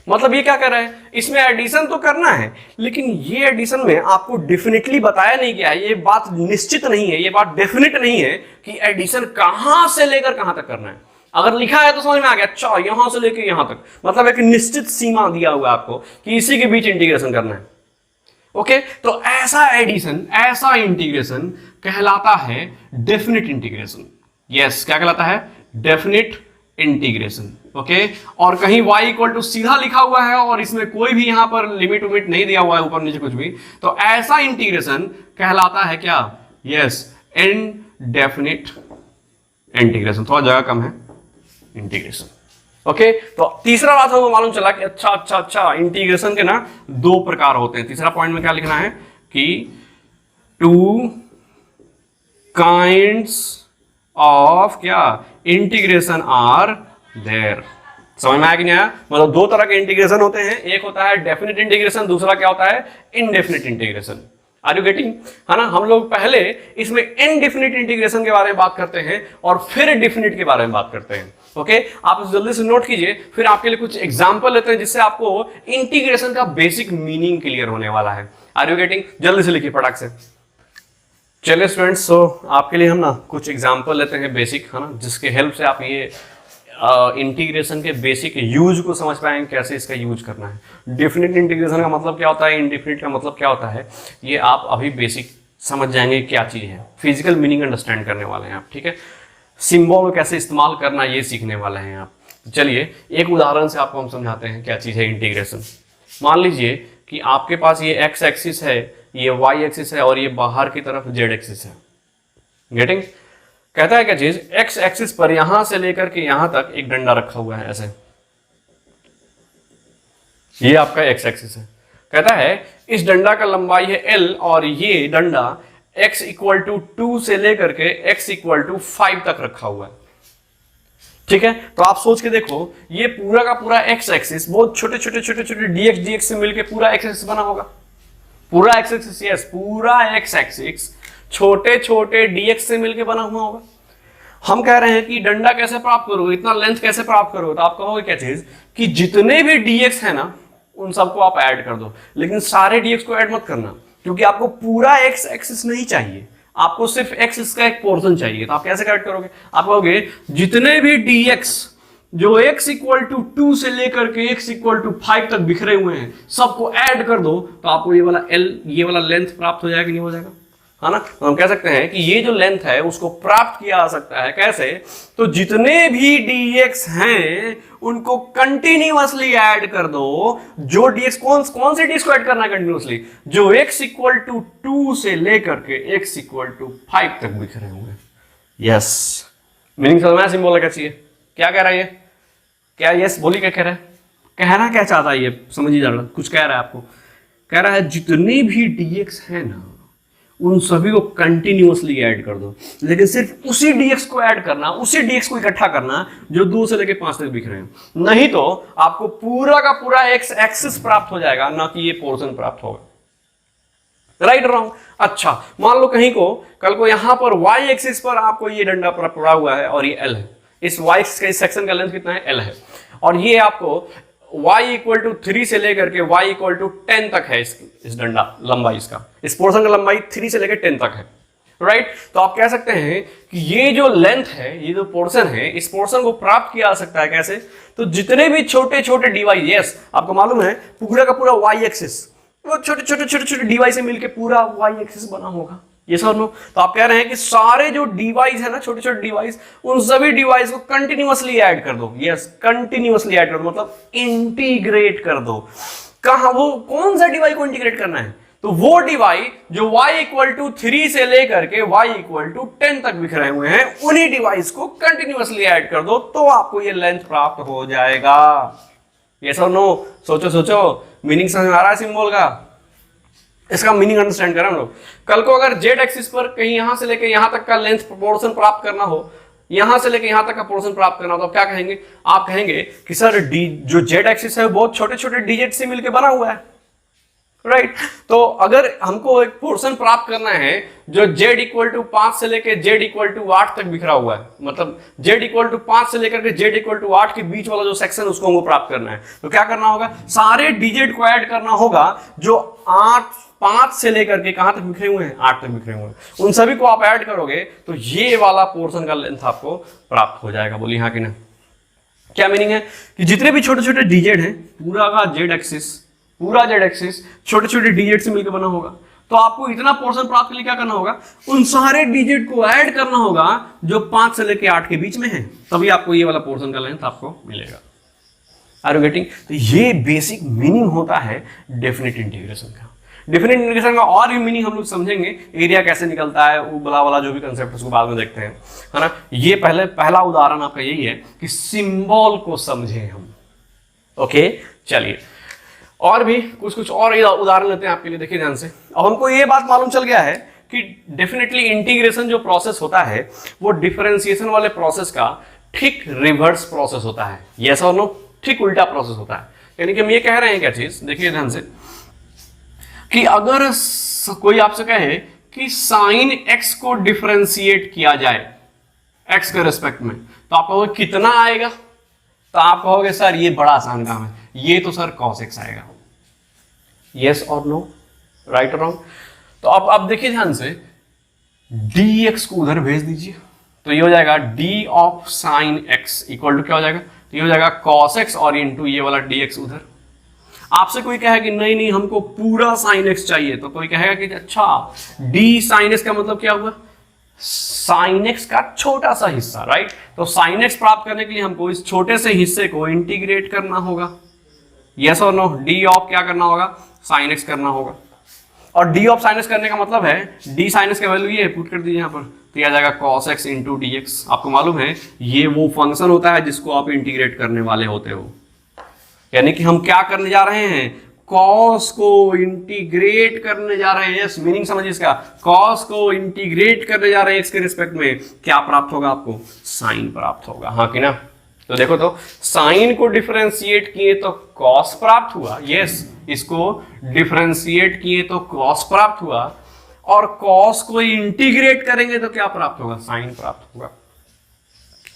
मतलब ये क्या कर रहा है, इसमें एडिशन तो करना है, लेकिन ये एडिशन में आपको डेफिनेटली बताया नहीं गया है, ये बात निश्चित नहीं है, ये बात डेफिनेट नहीं है कि एडिशन कहां से लेकर कहां तक करना है। अगर लिखा है तो समझ में आ गया, अच्छा यहां से लेकर यहां तक, मतलब एक निश्चित सीमा दिया हुआ है आपको कि इसी के बीच इंटीग्रेशन करना है। ओके, तो ऐसा एडिशन, ऐसा इंटीग्रेशन कहलाता है डेफिनेट इंटीग्रेशन। यस, क्या कहलाता है, डेफिनेट इंटीग्रेशन। ओके, और कहीं y इक्वल टू सीधा लिखा हुआ है और इसमें कोई भी यहां पर लिमिट विमिट नहीं दिया हुआ है, ऊपर नीचे कुछ भी, तो ऐसा इंटीग्रेशन कहलाता है क्या, यस, इनडेफिनिट इंटीग्रेशन। थोड़ा जगह कम है, इंटीग्रेशन। ओके, तो तीसरा बात हमको मालूम चला कि अच्छा इंटीग्रेशन के ना दो प्रकार होते हैं। तीसरा पॉइंट में क्या लिखना है कि टू काइंड्स ऑफ क्या इंटीग्रेशन आर देयर। समझ में आया कि नहीं आया? मतलब दो तरह के इंटीग्रेशन होते हैं, एक होता है डेफिनेट इंटीग्रेशन, दूसरा क्या होता है, indefinite integration. Are you getting, है ना। हम लोग पहले इसमें इनडेफिनेट इंटीग्रेशन के बारे में बात करते हैं और फिर डेफिनेट के बारे में बात करते हैं। ओके, आप जल्दी से नोट कीजिए, फिर आपके लिए कुछ एग्जांपल लेते हैं जिससे आपको इंटीग्रेशन का बेसिक मीनिंग क्लियर होने वाला है। आर यू गेटिंग, जल्दी से लिखिए फटाक से। चलिए स्टूडेंट्स, तो आपके लिए हम ना कुछ एग्जांपल लेते हैं बेसिक, है ना, जिसके हेल्प से आप ये इंटीग्रेशन के बेसिक यूज को समझ पाएंगे, कैसे इसका यूज करना है। डेफिनेट इंटीग्रेशन का मतलब क्या होता है, इनडेफिनेट का मतलब क्या होता है, ये आप अभी बेसिक समझ जाएंगे क्या चीज़ है। फिजिकल मीनिंग अंडरस्टैंड करने वाले हैं आप, ठीक है। सिंबल को कैसे इस्तेमाल करना ये सीखने वाले हैं आप। चलिए एक उदाहरण से आपको हम समझाते हैं क्या चीज़ है इंटीग्रेशन। मान लीजिए कि आपके पास ये एक्स एक्सिस है, ये वाई एक्सिस है और ये बाहर की तरफ जेड एक्सिस है। गेटिंग, कहता है क्या चीज, एक्स एक्सिस पर यहां से लेकर के यहां तक एक डंडा रखा हुआ है ऐसे, ये आपका एक्स एक्सिस है। कहता है इस डंडा का लंबाई है l और ये डंडा x इक्वल टू 2 से लेकर के x इक्वल टू 5 तक रखा हुआ है, ठीक है। तो आप सोच के देखो, ये पूरा का पूरा एक्स एक्सिस बहुत छोटे छोटे छोटे छोटे dx से मिलकर पूरा एक्स एक्सिस बना होगा। पूरा एक्स एक्सिस, यस, पूरा एक्स एक्सिस छोटे छोटे dx से मिलकर बना हुआ होगा। हम कह रहे हैं कि डंडा कैसे प्राप्त करोगे, इतना लेंथ कैसे प्राप्त करोगे, तो आप कहोगे क्या चीज कि जितने भी dx है ना उन सबको आप ऐड कर दो, लेकिन सारे dx को ऐड मत करना, क्योंकि आपको पूरा एक्स एक्सिस नहीं चाहिए, आपको सिर्फ एक्सिस का एक पोर्शन चाहिए। तो आप कैसे ऐड करोगे, आप कहोगे जितने भी dx जो x इक्वल टू 2 से लेकर के x इक्वल टू 5 तक बिखरे हुए हैं सबको ऐड कर दो, तो आपको ये वाला l, ये वाला लेंथ प्राप्त हो जाएगा, नहीं हो जाएगा, है ना। तो हम कह सकते हैं कि ये जो लेंथ है उसको प्राप्त किया जा सकता है कैसे, तो जितने भी dx हैं उनको कंटिन्यूअसली ऐड कर दो। जो dx कौन से dx को ऐड करना है कंटिन्यूअसली, जो x इक्वल टू 2 से लेकर के x इक्वल टू 5 तक बिखरे हुए हैं। यस, मीनिंग समझ में सिंबल क्या चाहिए, क्या कह रहा है ये, क्या यस बोली, क्या कह रहा है, कहना क्या चाहता है ये समझिए जरा, कुछ कह रहा है आपको, कह रहा है जितने भी dx है ना उन सभी को कंटिन्यूअसली ऐड कर दो, लेकिन सिर्फ उसी dx को ऐड करना, उसी dx को इकट्ठा करना जो 2 से लेकर 5 तक बिखरे हैं, नहीं तो आपको पूरा का पूरा x एक्सिस प्राप्त हो जाएगा, ना कि ये पोर्शन प्राप्त होगा। Right wrong. अच्छा, मान लो कहीं को कल को यहां पर y एक्सिस पर आपको ये डंडा पड़ा हुआ है और ये l है, इस y एक्सिस का इस सेक्शन का लेंथ कितना है, l है, और ये आपको y इक्वल टू 3 से लेकर के y इक्वल टू 10 तक है इस डंडा लंबाई, इसका इस पोर्शन का लंबाई 3 से लेकर 10 तक है। राइट, तो आप कह सकते हैं कि ये जो लेंथ है, ये जो पोर्शन है, इस पोर्शन को प्राप्त किया जा सकता है कैसे, तो जितने भी छोटे छोटे dy, यस आपको मालूम है पूरा का पूरा y एक्सिस वो छोटे छोटे छोटे छोटे dy से मिलकर पूरा y एक्सिस बना होगा, ये सर नो। तो आप कह रहे हैं कि सारे जो डिवाइस है ना, छोटे छोटे डिवाइस, उन सभी डिवाइस को कंटिन्यूअसली ऐड कर दो। यस, कंटिन्यूअसली ऐड कर दो मतलब इंटीग्रेट कर दो। कहां, वो कौन सा डिवाइस को इंटीग्रेट करना है? तो वो डिवाइस जो y इक्वल टू 3 से लेकर के y इक्वल टू 10 तक बिखरे हुए हैं, उन्हीं डिवाइस को कंटिन्यूअसली ऐड कर दो तो आपको ये लेंथ प्राप्त हो जाएगा। यस और नो? सोचो सोचो, मीनिंग समझ में आ रहा है सिंबल का? इसका मीनिंग अंडरस्टैंड करें हम लोग। कल को अगर जेड एक्सिस पर कहीं यहां से लेकर यहां तक का लेंथ पोर्शन प्राप्त करना हो, यहां से लेकर यहां तक का पोर्शन प्राप्त करना हो, तो आप क्या कहेंगे? आप कहेंगे कि सर जो जेड एक्सिस है वो बहुत छोटे छोटे डिजिट से मिलकर बना हुआ है, राइट? तो अगर हमको एक पोर्शन प्राप्त करना है जो z इक्वल टू 5 से लेकर z इक्वल टू 8 तक बिखरा हुआ है, मतलब z इक्वल टू 5 से लेकर के z इक्वल टू 8 के बीच वाला जो सेक्शन उसको हमको प्राप्त करना है, तो क्या करना होगा? सारे डिजिट को ऐड करना होगा जो 5 से लेकर के कहां तक बिखरे हुए हैं? 8 तक बिखरे हुए हैं। उन सभी को आप ऐड करोगे तो ये वाला पोर्शन का लेंथ आपको प्राप्त हो जाएगा। बोलिए हाँ कि ना? क्या मीनिंग है कि जितने भी छोटे छोटे डिजिट हैं, पूरा का जेड एक्सिस, पूरा जेड एक्सिस छोटे छोटे डिजिट से मिलकर बना होगा। तो आपको इतना पोर्शन प्राप्त के लिए क्या करना होगा? उन सारे डिजिट को ऐड करना होगा जो 5 से लेकर 8 के बीच में है, तभी आपको ये वाला पोर्शन का लेंथ आपको मिलेगा। Are you getting? तो ये बेसिक मीनिंग होता है डेफिनेट इंटीग्रेशन का। डेफिनेट इंटीग्रेशन का और भी मीनिंग हम लोग समझेंगे, एरिया कैसे निकलता है, वो बला वाला जो भी कंसेप्ट उसको बाद में देखते हैं, है ना? ये पहला उदाहरण आपका यही है कि सिंबल को समझें हम। ओके, चलिए और भी कुछ और उदाहरण लेते हैं आपके लिए। देखिए ध्यान से। अब हमको ये बात मालूम चल गया है कि डेफिनेटली इंटीग्रेशन जो प्रोसेस होता है वो डिफरेंशिएशन वाले प्रोसेस का ठीक रिवर्स प्रोसेस होता है। यस और नो? ठीक उल्टा प्रोसेस होता है। यानी कि हम ये कह रहे हैं क्या चीज, देखिए ध्यान से, कि अगर कोई आपसे कहे कि साइन एक्स को डिफरेंशिएट किया जाए एक्स के रेस्पेक्ट में, तो आप कहोगे कितना आएगा? तो आप कहोगे सर ये बड़ा आसान काम है, ये तो सर cos x आएगा। यस और नो? राइट और रॉन्ग? तो अब देखिए ध्यान से, dx को उधर भेज दीजिए तो ये हो जाएगा d of sine x equal to क्या हो जाएगा? तो ये हो जाएगा cos x और इंटू ये वाला dx उधर। आपसे कोई कहे कि नहीं नहीं हमको पूरा साइन x चाहिए, तो कोई कहेगा कि अच्छा d साइन x का मतलब क्या हुआ? साइन एक्स का छोटा सा हिस्सा, राइट? तो साइन एक्स प्राप्त करने के लिए हमको इस छोटे से हिस्से को इंटीग्रेट करना होगा। यस और नो? डी ऑफ क्या करना होगा? साइन एक्स करना होगा। और डी ऑफ साइन एक्स करने का मतलब है डी साइन एक्स का वैल्यू ये पुट कर दीजिए यहाँ पर, तो यह आ जाएगा cos x into D x. आपको मालूम है ये वो फंक्शन होता है जिसको आप इंटीग्रेट करने वाले होते हो। यानी कि हम क्या करने जा रहे हैं? cos को इंटीग्रेट करने जा रहे हैं। यस, मीनिंग समझिए इसका। cos को इंटीग्रेट करने जा रहे हैं x के रिस्पेक्ट में, क्या प्राप्त होगा आपको? साइन प्राप्त होगा। हाँ कि ना? तो देखो, तो साइन को डिफरेंशिएट किए तो cos प्राप्त हुआ। यस, इसको डिफरेंशिएट किए तो cos प्राप्त हुआ, और cos को इंटीग्रेट करेंगे तो क्या प्राप्त होगा? साइन प्राप्त होगा।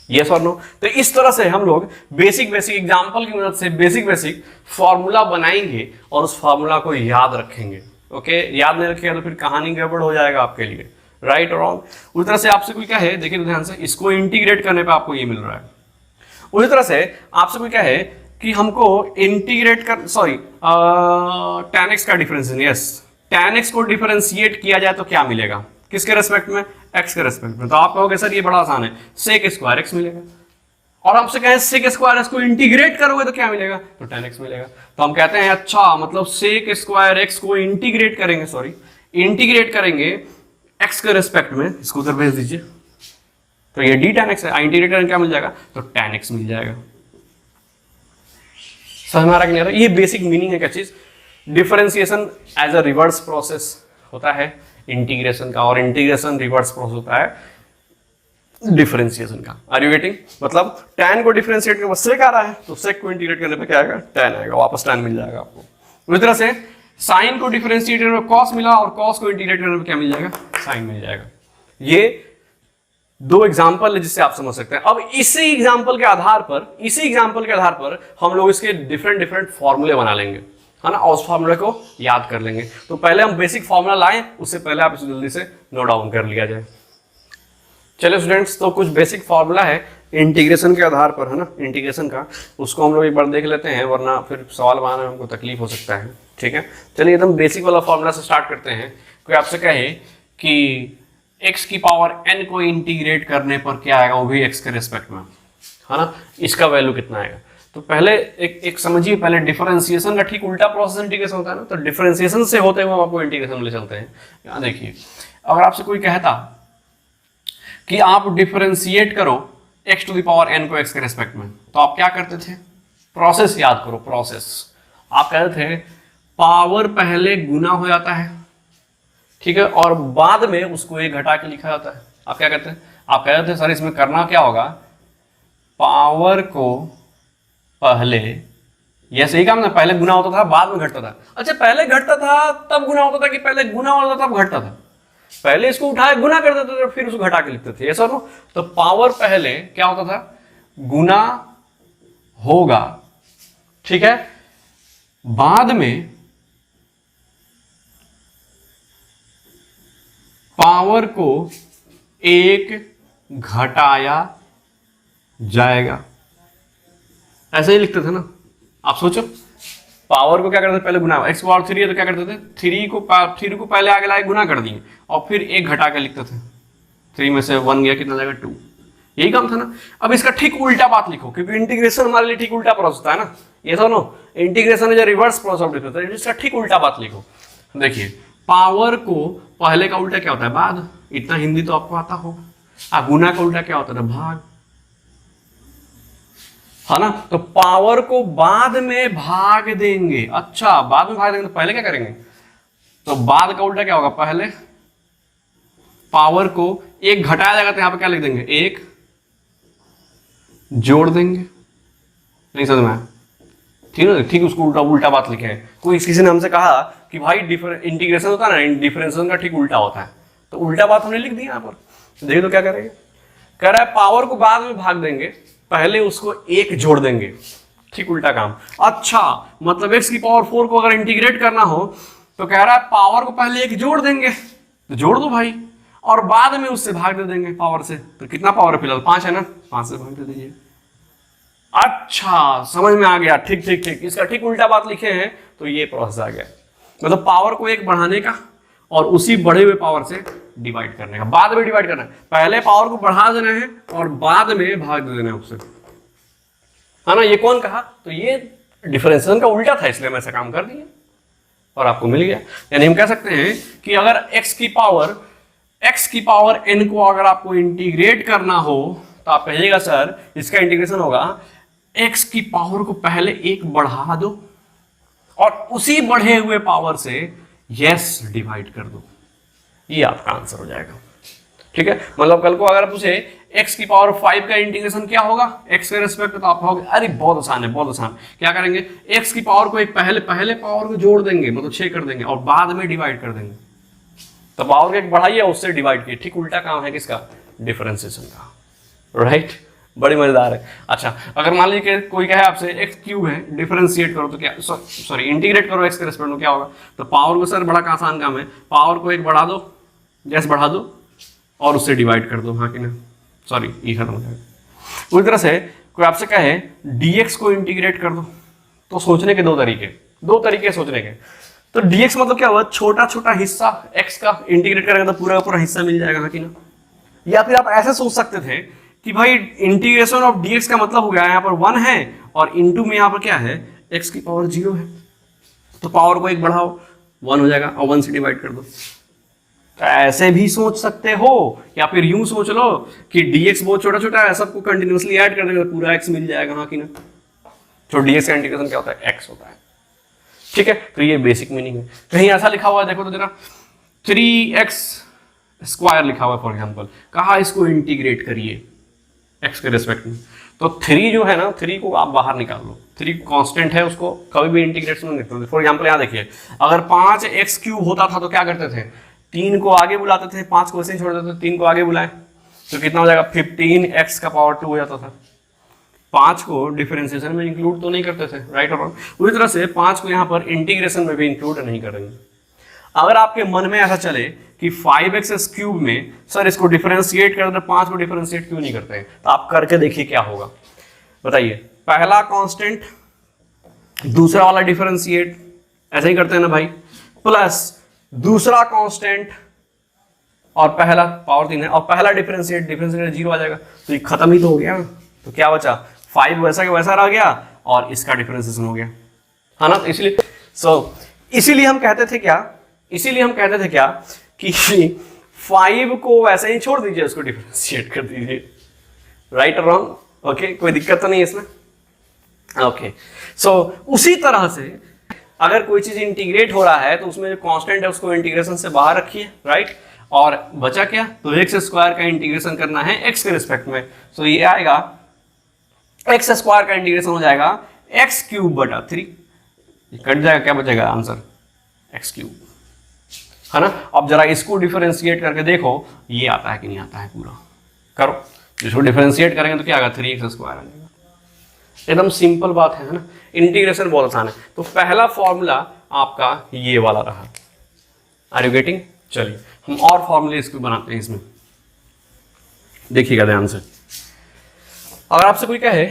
यस और नो? तो इस तरह से हम लोग बेसिक एग्जांपल की मदद से बेसिक फॉर्मूला बनाएंगे और उस फॉर्मूला को याद रखेंगे। ओके, याद नहीं रखेगा तो फिर कहानी गड़बड़ हो जाएगा आपके लिए। राइट और रॉन्ग? उसी तरह से आपसे कोई कहे, देखिए ध्यान से, इसको इंटीग्रेट करने पे आपको ये मिल रहा है। उसी तरह से आपसे कोई कहे कि हमको इंटीग्रेट कर, सॉरी, tan x का डिफरेंशिएशन, यस, tan x को डिफरेंशिएट किया जाए तो क्या मिलेगा? किसके रेस्पेक्ट में? x के रेस्पेक्ट में। तो आप कहोगे सर ये बड़ा आसान है, sec स्क्वायर x मिलेगा। और आपसे कहें sec स्क्वायर x को इंटीग्रेट करोगे तो क्या मिलेगा? तो tan x मिलेगा। तो हम कहते हैं अच्छा, मतलब sec स्क्वायर x को इंटीग्रेट करेंगे, सॉरी, इंटीग्रेट करेंगे x के रेस्पेक्ट में, इसको उधर भेज दीजिए, तो ये d tan x है। इंटीग्रेट करेंगे क्या मिल जाएगा? तो tan x मिल जाएगा। समझ में आ रहा कि नहीं आ रहा? ये बेसिक मीनिंग है क्या चीज? Differentiation as a reverse process होता है इंटीग्रेशन का, और इंटीग्रेशन रिवर्स प्रोसेस होता है डिफरेंशिएशन का। Are you getting? मतलब tan को डिफरेंशिएट करने पर sec आ रहा है, तो sec को इंटीग्रेट करने पे क्या आएगा? tan आएगा, वापस tan मिल जाएगा आपको। उसी तरह से sin को डिफरेंशिएट करने पर cos मिला, और cos को इंटीग्रेट करने पर क्या मिल जाएगा? sin मिल जाएगा। ये दो एग्जाम्पल है जिससे आप समझ सकते हैं। अब इसी एग्जाम्पल के आधार पर हम लोग इसके डिफरेंट फॉर्मूले बना लेंगे, है ना, और उस फॉर्मूले को याद कर लेंगे। तो पहले हम बेसिक फॉर्मूला लाएं, उससे पहले आप इसे जल्दी से नोट डाउन कर लिया जाए। चलिए स्टूडेंट्स, तो कुछ बेसिक फॉर्मूला है इंटीग्रेशन के आधार पर, है ना, इंटीग्रेशन का, उसको हम लोग एक बार देख लेते हैं, वरना फिर सवाल बनाने में हमको तकलीफ हो सकता है। ठीक है, चलिए एकदम बेसिक वाला फॉर्मूला से स्टार्ट करते हैं। कोई आपसे कहे कि x की पावर n को इंटीग्रेट करने पर क्या आएगा, वो भी x के रिस्पेक्ट में, है ना, इसका वैल्यू कितना आएगा। तो पहले एक समझिए, पहले डिफरेंशिएशन का ठीक उल्टा प्रोसेस इंटीग्रेशन होता है ना, तो डिफरेंशिएशन से होते हुए हम आपको इंटीग्रेशन में ले चलते हैं। यहाँ देखिए, अगर आपसे कोई कहता कि आप डिफरेंशिएट करो x to the power n को x के रिस्पेक्ट में, तो आप क्या करते थे, प्रोसेस याद करो, प्रोसेस। आप कहते थे पावर पहले गुना हो जाता है, ठीक है, और बाद में उसको एक घटा के लिखा जाता है। आप क्या कहते हैं, आप कहते थे सर इसमें करना क्या होगा, पावर को पहले, ये सही काम ना, पहले गुना होता था बाद में घटता था। अच्छा, पहले घटता था तब गुना होता था कि पहले गुना होता था तब घटता था? पहले इसको उठाए गुना कर देते थे फिर उसको घटा के लिखते थे, ऐसा नो। तो पावर पहले क्या होता था, गुना होगा, ठीक है, बाद में पावर को एक घटाया जाएगा, ऐसे ही लिखते थे ना। आप सोचो, पावर को क्या करते थे, पहले गुना, x पावर 3 है तो क्या करते थे, 3 को पहले आगे लाए गुना कर दिए और फिर एक घटा के लिखते थे। 3 में से 1 गया, कितना जाएगा, 2। यही काम था ना। अब इसका ठीक उल्टा बात लिखो, क्योंकि इंटीग्रेशन हमारे लिए ठीक उल्टा प्रोसेस होता है ना, ये तो no, integration is reverse process of difference. इसका ठीक उल्टा बात लिखो। देखिए, पावर को पहले का उल्टा क्या होता है, बाद। इतना हिंदी तो आपको आता होगा। गुना का उल्टा क्या होता है, भाग, है ना। तो पावर को बाद में भाग देंगे। अच्छा, बाद में भाग देंगे तो पहले क्या करेंगे, तो बाद का उल्टा क्या होगा, पहले पावर को एक घटाया जाएगा, तो यहां पे क्या लिख देंगे, एक जोड़ देंगे। नहीं समझ में, ठीक है, ठीक, उसको उल्टा उल्टा बात लिखे है। कोई किसी ने हमसे कहा कि भाई इंटीग्रेशन होता है ना, डिफरेंशिएशन का ठीक उल्टा होता है, तो उल्टा बात हमने लिख दी यहाँ पर। देखिए तो क्या करेंगे, कह रहा है पावर को बाद में भाग देंगे, पहले उसको एक जोड़ देंगे, ठीक उल्टा काम। अच्छा, मतलब x की पावर 4 को अगर इंटीग्रेट करना हो तो कह रहा है पावर को पहले एक जोड़ देंगे, तो जोड़ दो भाई, और बाद में उससे भाग दे देंगे पावर से। तो कितना पावर है फिलहाल, 5 है ना, 5 से भाग दे दीजिए। अच्छा, समझ में आ गया, ठीक ठीक ठीक, इसका ठीक उल्टा बात लिखे हैं तो ये प्रोसेस आ गया। मतलब पावर को एक बढ़ाने का और उसी बढ़े हुए पावर से डिवाइड करने का, बाद में डिवाइड करना है, पहले पावर को बढ़ा देना है और बाद में भाग दे देना है उससे, है ना। ये कौन कहा, तो ये डिफरेंशिएशन का उल्टा था, इसलिए हम ऐसा काम कर दिए और आपको मिल गया। यानी हम कह सकते हैं कि अगर x की पावर n को अगर आपको इंटीग्रेट करना हो तो आप कहिएगा सर इसका इंटीग्रेशन होगा x की पावर को पहले एक बढ़ा दो और उसी बढ़े हुए पावर से यस डिवाइड कर दो, ये आपका आंसर हो जाएगा। ठीक है, मतलब कल को अगर पूछे x की पावर 5 का इंटीग्रेशन क्या होगा x के रिस्पेक्ट में, तो आप कहोगे अरे बहुत आसान है, बहुत आसान। क्या करेंगे, x की पावर को एक पहले पावर को जोड़ देंगे, मतलब 6 कर देंगे और बाद में डिवाइड कर देंगे। तो पावर को एक बढ़ाइए उससे डिवाइड किए, ठीक उल्टा काम है किसका, डिफरेंशिएशन का, राइट। बड़ी मजेदार है। अच्छा, अगर मान लीजिए कोई कहे आपसे x क्यूब है, डिफरेंशिएट करो तो क्या, सॉरी इंटीग्रेट करो x के रिस्पेक्ट में, क्या होगा। तो पावर को सर बड़ा आसान काम है, पावर को एक बढ़ा दो, जैसे बढ़ा दो और उससे डिवाइड कर दो, हाँ कि ना, सॉरी ये खत्म हो जाएगा। उसी तरह से कोई आपसे कहे dx को इंटीग्रेट कर दो, तो सोचने के दो तरीके सोचने के। तो dx मतलब क्या हुआ, छोटा छोटा हिस्सा x का इंटीग्रेट करेंगे तो पूरा पूरा हिस्सा मिल जाएगा, हाँ कि ना। या फिर आप ऐसे सोच सकते थे कि भाई इंटीग्रेशन ऑफ dx का मतलब हो गया यहाँ पर 1 है और इनटू में यहाँ पर क्या है, x की पावर 0 है, तो पावर को एक बढ़ाओ 1 हो जाएगा और 1 से डिवाइड कर दो। तो ऐसे भी सोच सकते हो, या फिर यूं सोच लो कि dx बहुत छोटा छोटा है, सबको कंटिन्यूअसली ऐड कर देंगे तो पूरा x मिल जाएगा, हाँ कि ना। तो dx का इंटीग्रेशन क्या होता है, x होता है। ठीक है, तो ये बेसिक मीनिंग है। कहीं ऐसा लिखा हुआ है, देखो तो जरा, 3x स्क्वायर लिखा हुआ है फॉर एग्जाम्पल, कहा इसको इंटीग्रेट करिए x के रिस्पेक्ट में, तो 3 जो है ना, 3 को आप बाहर निकाल लो, 3 कांस्टेंट है, उसको कभी भी इंटीग्रेशन में निकल। फॉर एग्जांपल यहाँ देखिए, अगर 5x क्यूब होता था तो क्या करते थे, 3 को आगे बुलाते थे, 5 को ऐसे ही छोड़ देते थे, 3 को आगे बुलाएं तो कितना हो जाएगा, 15x का पावर 2 हो जाता था। 5 को डिफरेंशिएशन में इंक्लूड तो नहीं करते थे, राइट और रॉन्ग। उसी तरह से 5 को यहाँ पर इंटीग्रेशन में भी इंक्लूड नहीं करेंगे। अगर आपके मन में ऐसा चले कि 5x क्यूब में सर इसको डिफरेंशिएट कर दे, 5 को डिफरेंशिएट क्यों नहीं करते हैं, तो आप करके देखिए क्या होगा, बताइए। पहला कांस्टेंट, दूसरा वाला डिफरेंशिएट, ऐसे ही करते हैं ना भाई, प्लस दूसरा कांस्टेंट, और पहला पावर 3 है और पहला डिफरेंशिएट 0 आ जाएगा, तो ये खत्म ही तो हो गया। तो क्या बचा, 5 वैसा का वैसा रह गया और इसका डिफरेंशिएशन हो गया, है ना। तो इसीलिए हम कहते थे क्या कि 5 को वैसे ही छोड़ दीजिए, उसको डिफरेंशिएट कर दीजिए, राइट और रॉन्ग, ओके, कोई दिक्कत तो नहीं है इसमें, ओके। सो उसी तरह से अगर कोई चीज इंटीग्रेट हो रहा है तो उसमें जो कांस्टेंट है उसको इंटीग्रेशन से बाहर रखिए, राइट। और बचा क्या, तो एक्स स्क्वायर का इंटीग्रेशन करना है एक्स के रिस्पेक्ट में, तो ये आएगा एक्स स्क्वायर का इंटीग्रेशन हो जाएगा एक्स क्यूब बटा 3, कट जाएगा, क्या बचेगा आंसर एक्स क्यूब, है ना। अब जरा इसको डिफरेंशिएट करके देखो ये आता है कि नहीं आता है, पूरा करो, इसको डिफरेंशिएट करेंगे तो क्या आएगा 3x स्क्वायर आ जाएगा, एकदम सिंपल बात है ना। इंटीग्रेशन बहुत आसान है। तो पहला फॉर्मूला आपका ये वाला रहा, आर यू गेटिंग। चलिए हम और फॉर्मूले इसको बनाते हैं, इसमें देखिएगा ध्यान से। अगर आपसे कोई कहे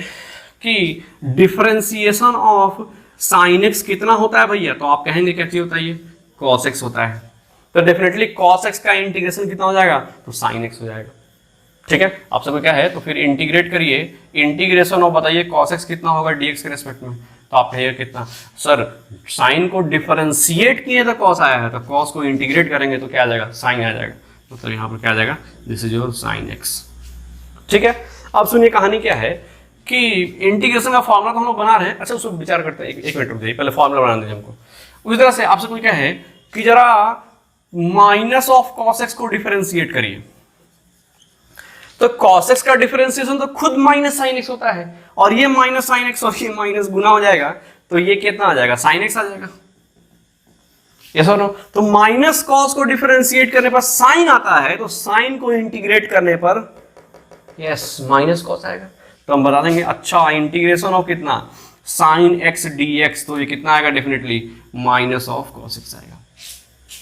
कि डिफरेंशिएशन ऑफ साइन एक्स कितना होता है भैया, तो आप कहेंगे क्या चीज होता है, ये कॉस एक्स होता है। तो डेफिनेटली कॉस एक्स का इंटीग्रेशन कितना हो जाएगा, तो साइन एक्स हो जाएगा, ठीक है। आपसे कोई क्या है तो फिर इंटीग्रेट करिए, इंटीग्रेशन ऑफ बताइए कॉस एक्स कितना होगा डीएक्स के रिस्पेक्ट में, तो आप कहिए कितना, सर साइन को डिफरेंशिएट किए तो कॉस आया है, तो कॉस को इंटीग्रेट करेंगे तो क्या आ जाएगा, साइन आ जाएगा, मतलब यहाँ पर क्या आ जाएगा, this is your sine x, ठीक है। अब सुनिए कहानी क्या है कि इंटीग्रेशन का फॉर्मूला तो हम लोग बना रहे हैं, अच्छा उसको विचार करते हैं, एक मिनट रुक जाइए, पहले फॉर्मूला बना दीजिए हमको। उसी तरह से आपसे कोई क्या है कि जरा माइनस ऑफ कॉस एक्स को डिफरेंशिएट करिए, तो cos x का डिफरेंशिएशन तो खुद माइनस साइन एक्स होता है, और ये माइनस साइन एक्स और ये माइनस गुना हो जाएगा, तो ये कितना आ जाएगा, साइन एक्स आ जाएगा, यस और नो। तो माइनस कॉस को डिफरेंशिएट करने पर साइन आता है, तो साइन को इंटीग्रेट करने पर यस माइनस कॉस आएगा। तो हम बता देंगे अच्छा इंटीग्रेशन ऑफ कितना, साइन एक्स डी एक्स, तो ये कितना आएगा, definitely minus of cos x आएगा,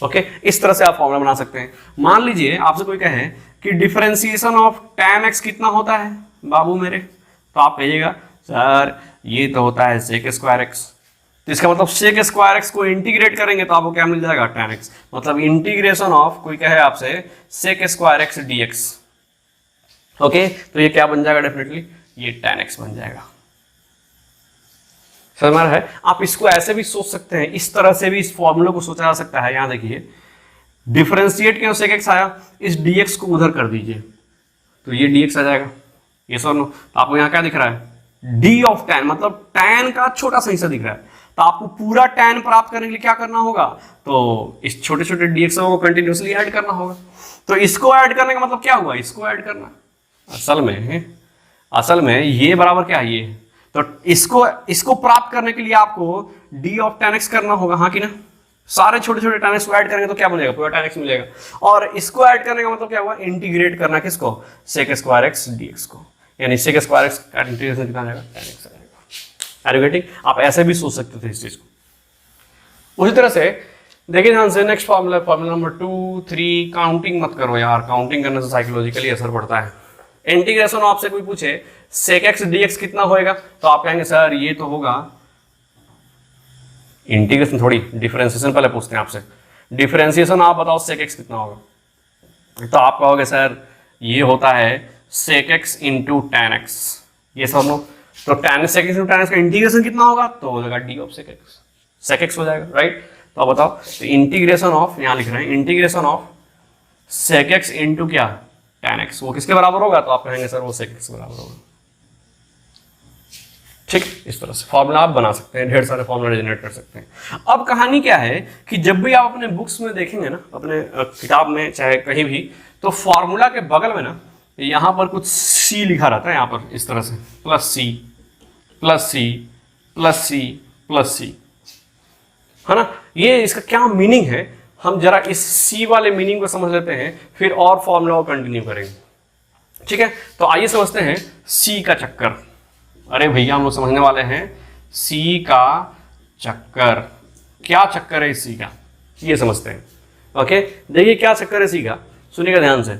ओके। इस तरह से आप फॉर्मूला बना सकते हैं। मान लीजिए आपसे कोई कहे कि डिफरेंशिएशन ऑफ tan x कितना होता है बाबू मेरे, तो आप कहिएगा सर ये तो होता है sec स्क्वायर x, तो इसका मतलब sec स्क्वायर x को इंटीग्रेट करेंगे तो आपको क्या मिल जाएगा, tan x, मतलब इंटीग्रेशन ऑफ कोई कहे आपसे sec square x dx, okay. तो ये क्या बन जाएगा, डेफिनेटली ये tan x बन जाएगा, समझ में आ रहा है। आप इसको ऐसे भी सोच सकते हैं, इस तरह से भी इस फॉर्मूले को सोचा जा सकता है। यहाँ देखिए डिफरेंशिएट किया sec x आया, इस dx को उधर कर दीजिए तो ये dx आ जाएगा, ये सर नो। तो आपको यहाँ क्या दिख रहा है, d ऑफ tan, मतलब tan का छोटा सा हिस्सा दिख रहा है, तो आपको पूरा tan प्राप्त करने के लिए क्या करना होगा, तो इस छोटे छोटे dx को कंटिन्यूसली ऐड करना होगा। तो इसको ऐड करने का मतलब क्या हुआ, इसको ऐड करना, असल में ये बराबर क्या है, ये तो इसको प्राप्त करने के लिए आपको d ऑफ tan x करना होगा, हाँ कि ना। सारे छोटे छोटे tan x को ऐड करेंगे तो क्या बनेगा, पूरा tan x मिलेगा, और इसको ऐड करने का मतलब क्या हुआ, इंटीग्रेट करना किसको, sec स्क्वायर x dx को, यानी sec स्क्वायर x का इंटीग्रेशन कितना आ जाएगा, tan x आ जाएगा। Are you getting. आप ऐसे भी सोच सकते थे इस चीज को। उसी तरह से देखिए ध्यान से, next formula, formula number 2, 3, counting मत करो यार, काउंटिंग करने से साइकोलॉजिकली असर पड़ता है। इंटीग्रेशन आपसे कोई पूछे sec x dx कितना होएगा, तो आप कहेंगे सर ये तो होगा, इंटीग्रेशन थोड़ी, डिफरेंशिएशन पहले पूछते हैं आपसे, डिफरेंशिएशन आप बताओ sec x कितना होगा, तो आप कहोगे सर ये होता है sec x into tan x, ये सब लोग, तो tan sec x into tan x का इंटीग्रेशन कितना होगा, तो हो जाएगा d ऑफ sec x हो जाएगा, राइट। तो आप बताओ, तो इंटीग्रेशन ऑफ, यहाँ लिख रहे हैं integration of sec x into क्या, tan x, वो किसके बराबर होगा, तो आप कहेंगे सर वो sec x के बराबर होगा, ठीक। इस तरह से फॉर्मूला आप बना सकते हैं, ढेर सारे फॉर्मूला जनरेट कर सकते हैं। अब कहानी क्या है कि जब भी आप अपने बुक्स में देखेंगे ना, अपने किताब में चाहे कहीं भी, तो फॉर्मूला के बगल में ना यहाँ पर कुछ सी लिखा रहता है, यहाँ पर इस तरह से plus C plus C plus C plus C, है ना। ये इसका क्या मीनिंग है, हम जरा इस सी वाले मीनिंग को समझ लेते हैं, फिर और फॉर्मूला को कंटिन्यू करेंगे, ठीक है। तो आइए समझते हैं सी का चक्कर। अरे भैया हम लोग समझने वाले हैं सी का चक्कर, क्या चक्कर है इस सी का, ये समझते हैं, ओके। देखिए क्या चक्कर है सी का, सुनिएगा ध्यान से।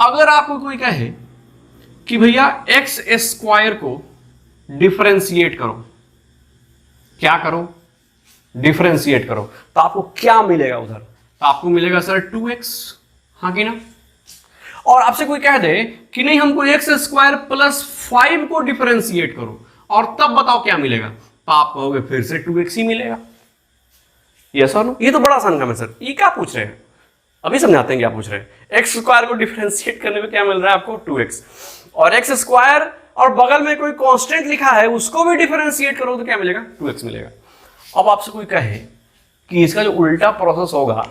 अगर आपको कोई कहे कि भैया एक्स स्क्वायर को डिफरेंशिएट करो, क्या करो, डिफरेंशिएट करो, तो आपको क्या मिलेगा उधर, तो आपको मिलेगा सर 2x, हाँ कि ना। और आपसे कोई कह दे कि नहीं हमको एक्स स्क्वायर प्लस 5 को डिफरेंशिएट करो और तब बताओ क्या मिलेगा, तो आप कहोगे फिर से 2x ही मिलेगा। यस और नो? ये तो बड़ा आसान काम है सर। ये क्या पूछ रहे हैं, अभी समझाते हैं क्या पूछ रहे हैं। एक्स स्क्वायर को डिफरेंशिएट करने में क्या मिल रहा है आपको, 2x, और एक्स स्क्वायर और बगल में कोई कांस्टेंट लिखा है उसको भी डिफरेंशिएट करो तो क्या मिलेगा, 2x मिलेगा। अब आपसे कोई कहे कि इसका जो उल्टा प्रोसेस होगा,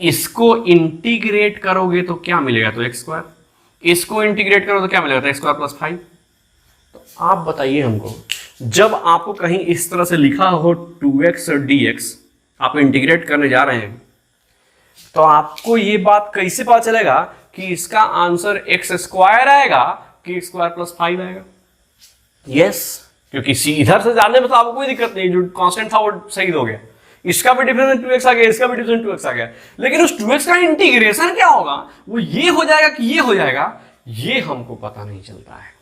इसको इंटीग्रेट करोगे तो क्या मिलेगा, तो एक्स स्क्वायर, इसको इंटीग्रेट करो तो क्या मिलेगा, तो एक्स स्क्वायर प्लस 5। तो आप बताइए हमको, जब आपको कहीं इस तरह से लिखा हो 2x और dx, आप इंटीग्रेट करने जा रहे हैं, तो आपको ये बात कैसे पता चलेगा कि इसका आंसर एक्स स्क्वायर आएगा कि एक्स स्क्वायर प्लस 5 आएगा। यस, क्योंकि इधर से जानने में तो आपको कोई दिक्कत नहीं, जो कांस्टेंट था वो सही हो गया, इसका भी डिफरेंस 2x आ गया, इसका भी डिफरेंस 2x आ गया, लेकिन उस 2x का इंटीग्रेशन क्या होगा, वो ये हो जाएगा कि ये हो जाएगा, ये हमको पता नहीं चलता है।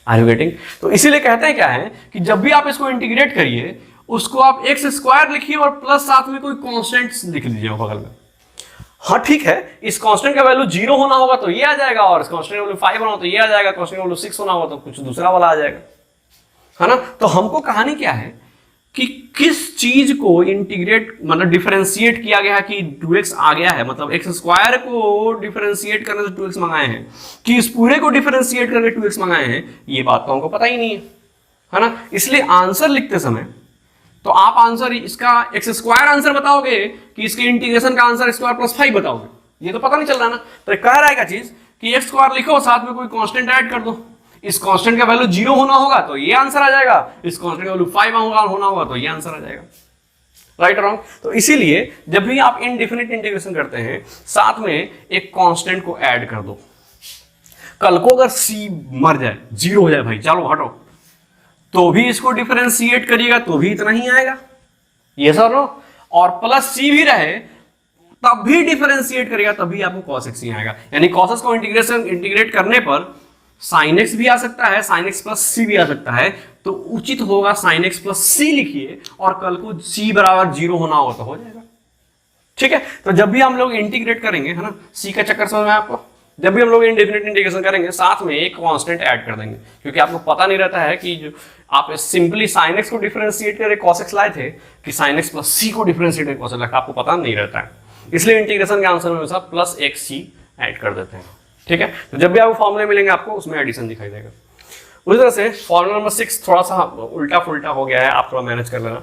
Are you getting? तो इसीलिए कहते हैं क्या है कि जब भी आप इसको इंटीग्रेट करिए, उसको आप एक्स स्क्वायर लिखिए और प्लस साथ में कोई कांस्टेंट लिख लीजिए बगल में। हाँ ठीक है, इस कांस्टेंट का वैल्यू 0 होना होगा तो ये आ जाएगा, और इस कांस्टेंट का वैल्यू 5 होना हो तो ये आ जाएगा, कांस्टेंट का वैल्यू 6 होना होगा तो कुछ दूसरा वाला आ जाएगा, है ना। तो हमको कहानी क्या है कि किस चीज को इंटीग्रेट मतलब डिफरेंशिएट किया गया है कि 2x आ गया है, मतलब एक्स स्क्वायर को डिफरेंशिएट करने से 2x मंगाए हैं कि इस पूरे को डिफरेंशिएट करके 2x मंगाए हैं, ये बात तो हमको पता ही नहीं है ना। इसलिए आंसर लिखते समय तो आप आंसर इसका एक्स स्क्वायर आंसर बताओगे कि इसके इंटीग्रेशन का आंसर स्क्वायर प्लस 5 बताओगे, ये तो पता नहीं चल रहा ना। तो कह रहा है क्या चीज कि एक्स स्क्वायर लिखो, साथ में कोई कांस्टेंट ऐड कर दो, इस कांस्टेंट का वैल्यू 0 होना होगा तो ये आंसर आ जाएगा, इस कांस्टेंट का वैल्यू 5 होना होगा तो ये आंसर आ जाएगा, राइट रॉन्ग। तो इसीलिए जब भी आप इनडेफिनिट इंटीग्रेशन करते हैं, साथ में एक कांस्टेंट को ऐड कर दो। कल को अगर c मर जाए, 0 हो जाए, भाई चलो हटो, तो भी इसको डिफरेंशिएट करिएगा तो भी इतना ही आएगा, ये सर नो, और प्लस c भी रहे तब भी डिफरेंशिएट करिएगा तभी आपको cos x ही आएगा। यानी cos x को इंटीग्रेट करने पर sin x भी आ सकता है, sin x प्लस c भी आ सकता है, तो उचित होगा sin x प्लस c लिखिए, और कल को c बराबर 0 होना हो तो हो जाएगा, ठीक है। तो जब भी हम लोग इंटीग्रेट करेंगे, है ना, c का चक्कर समझ में आपको, जब भी हम लोग इंडेफिनिट इंटीग्रेशन करेंगे साथ में एक कांस्टेंट ऐड कर देंगे, क्योंकि आपको पता नहीं रहता है कि जो आप सिंपली sin x को डिफरेंशिएट करके cos x लाए थे कि sin x प्लस c को डिफरेंशिएट करके cos x लाए, आपको पता नहीं रहता है, इसलिए इंटीग्रेशन के आंसर में हमेशा प्लस x c ऐड कर देते हैं, ठीक है। तो जब भी आपको फॉर्मूले मिलेंगे आपको उसमें एडिशन दिखाई देगा। उसी तरह से फॉर्मूला नंबर 6 थोड़ा सा उल्टा फुल्टा हो गया है, आप थोड़ा मैनेज कर लेना।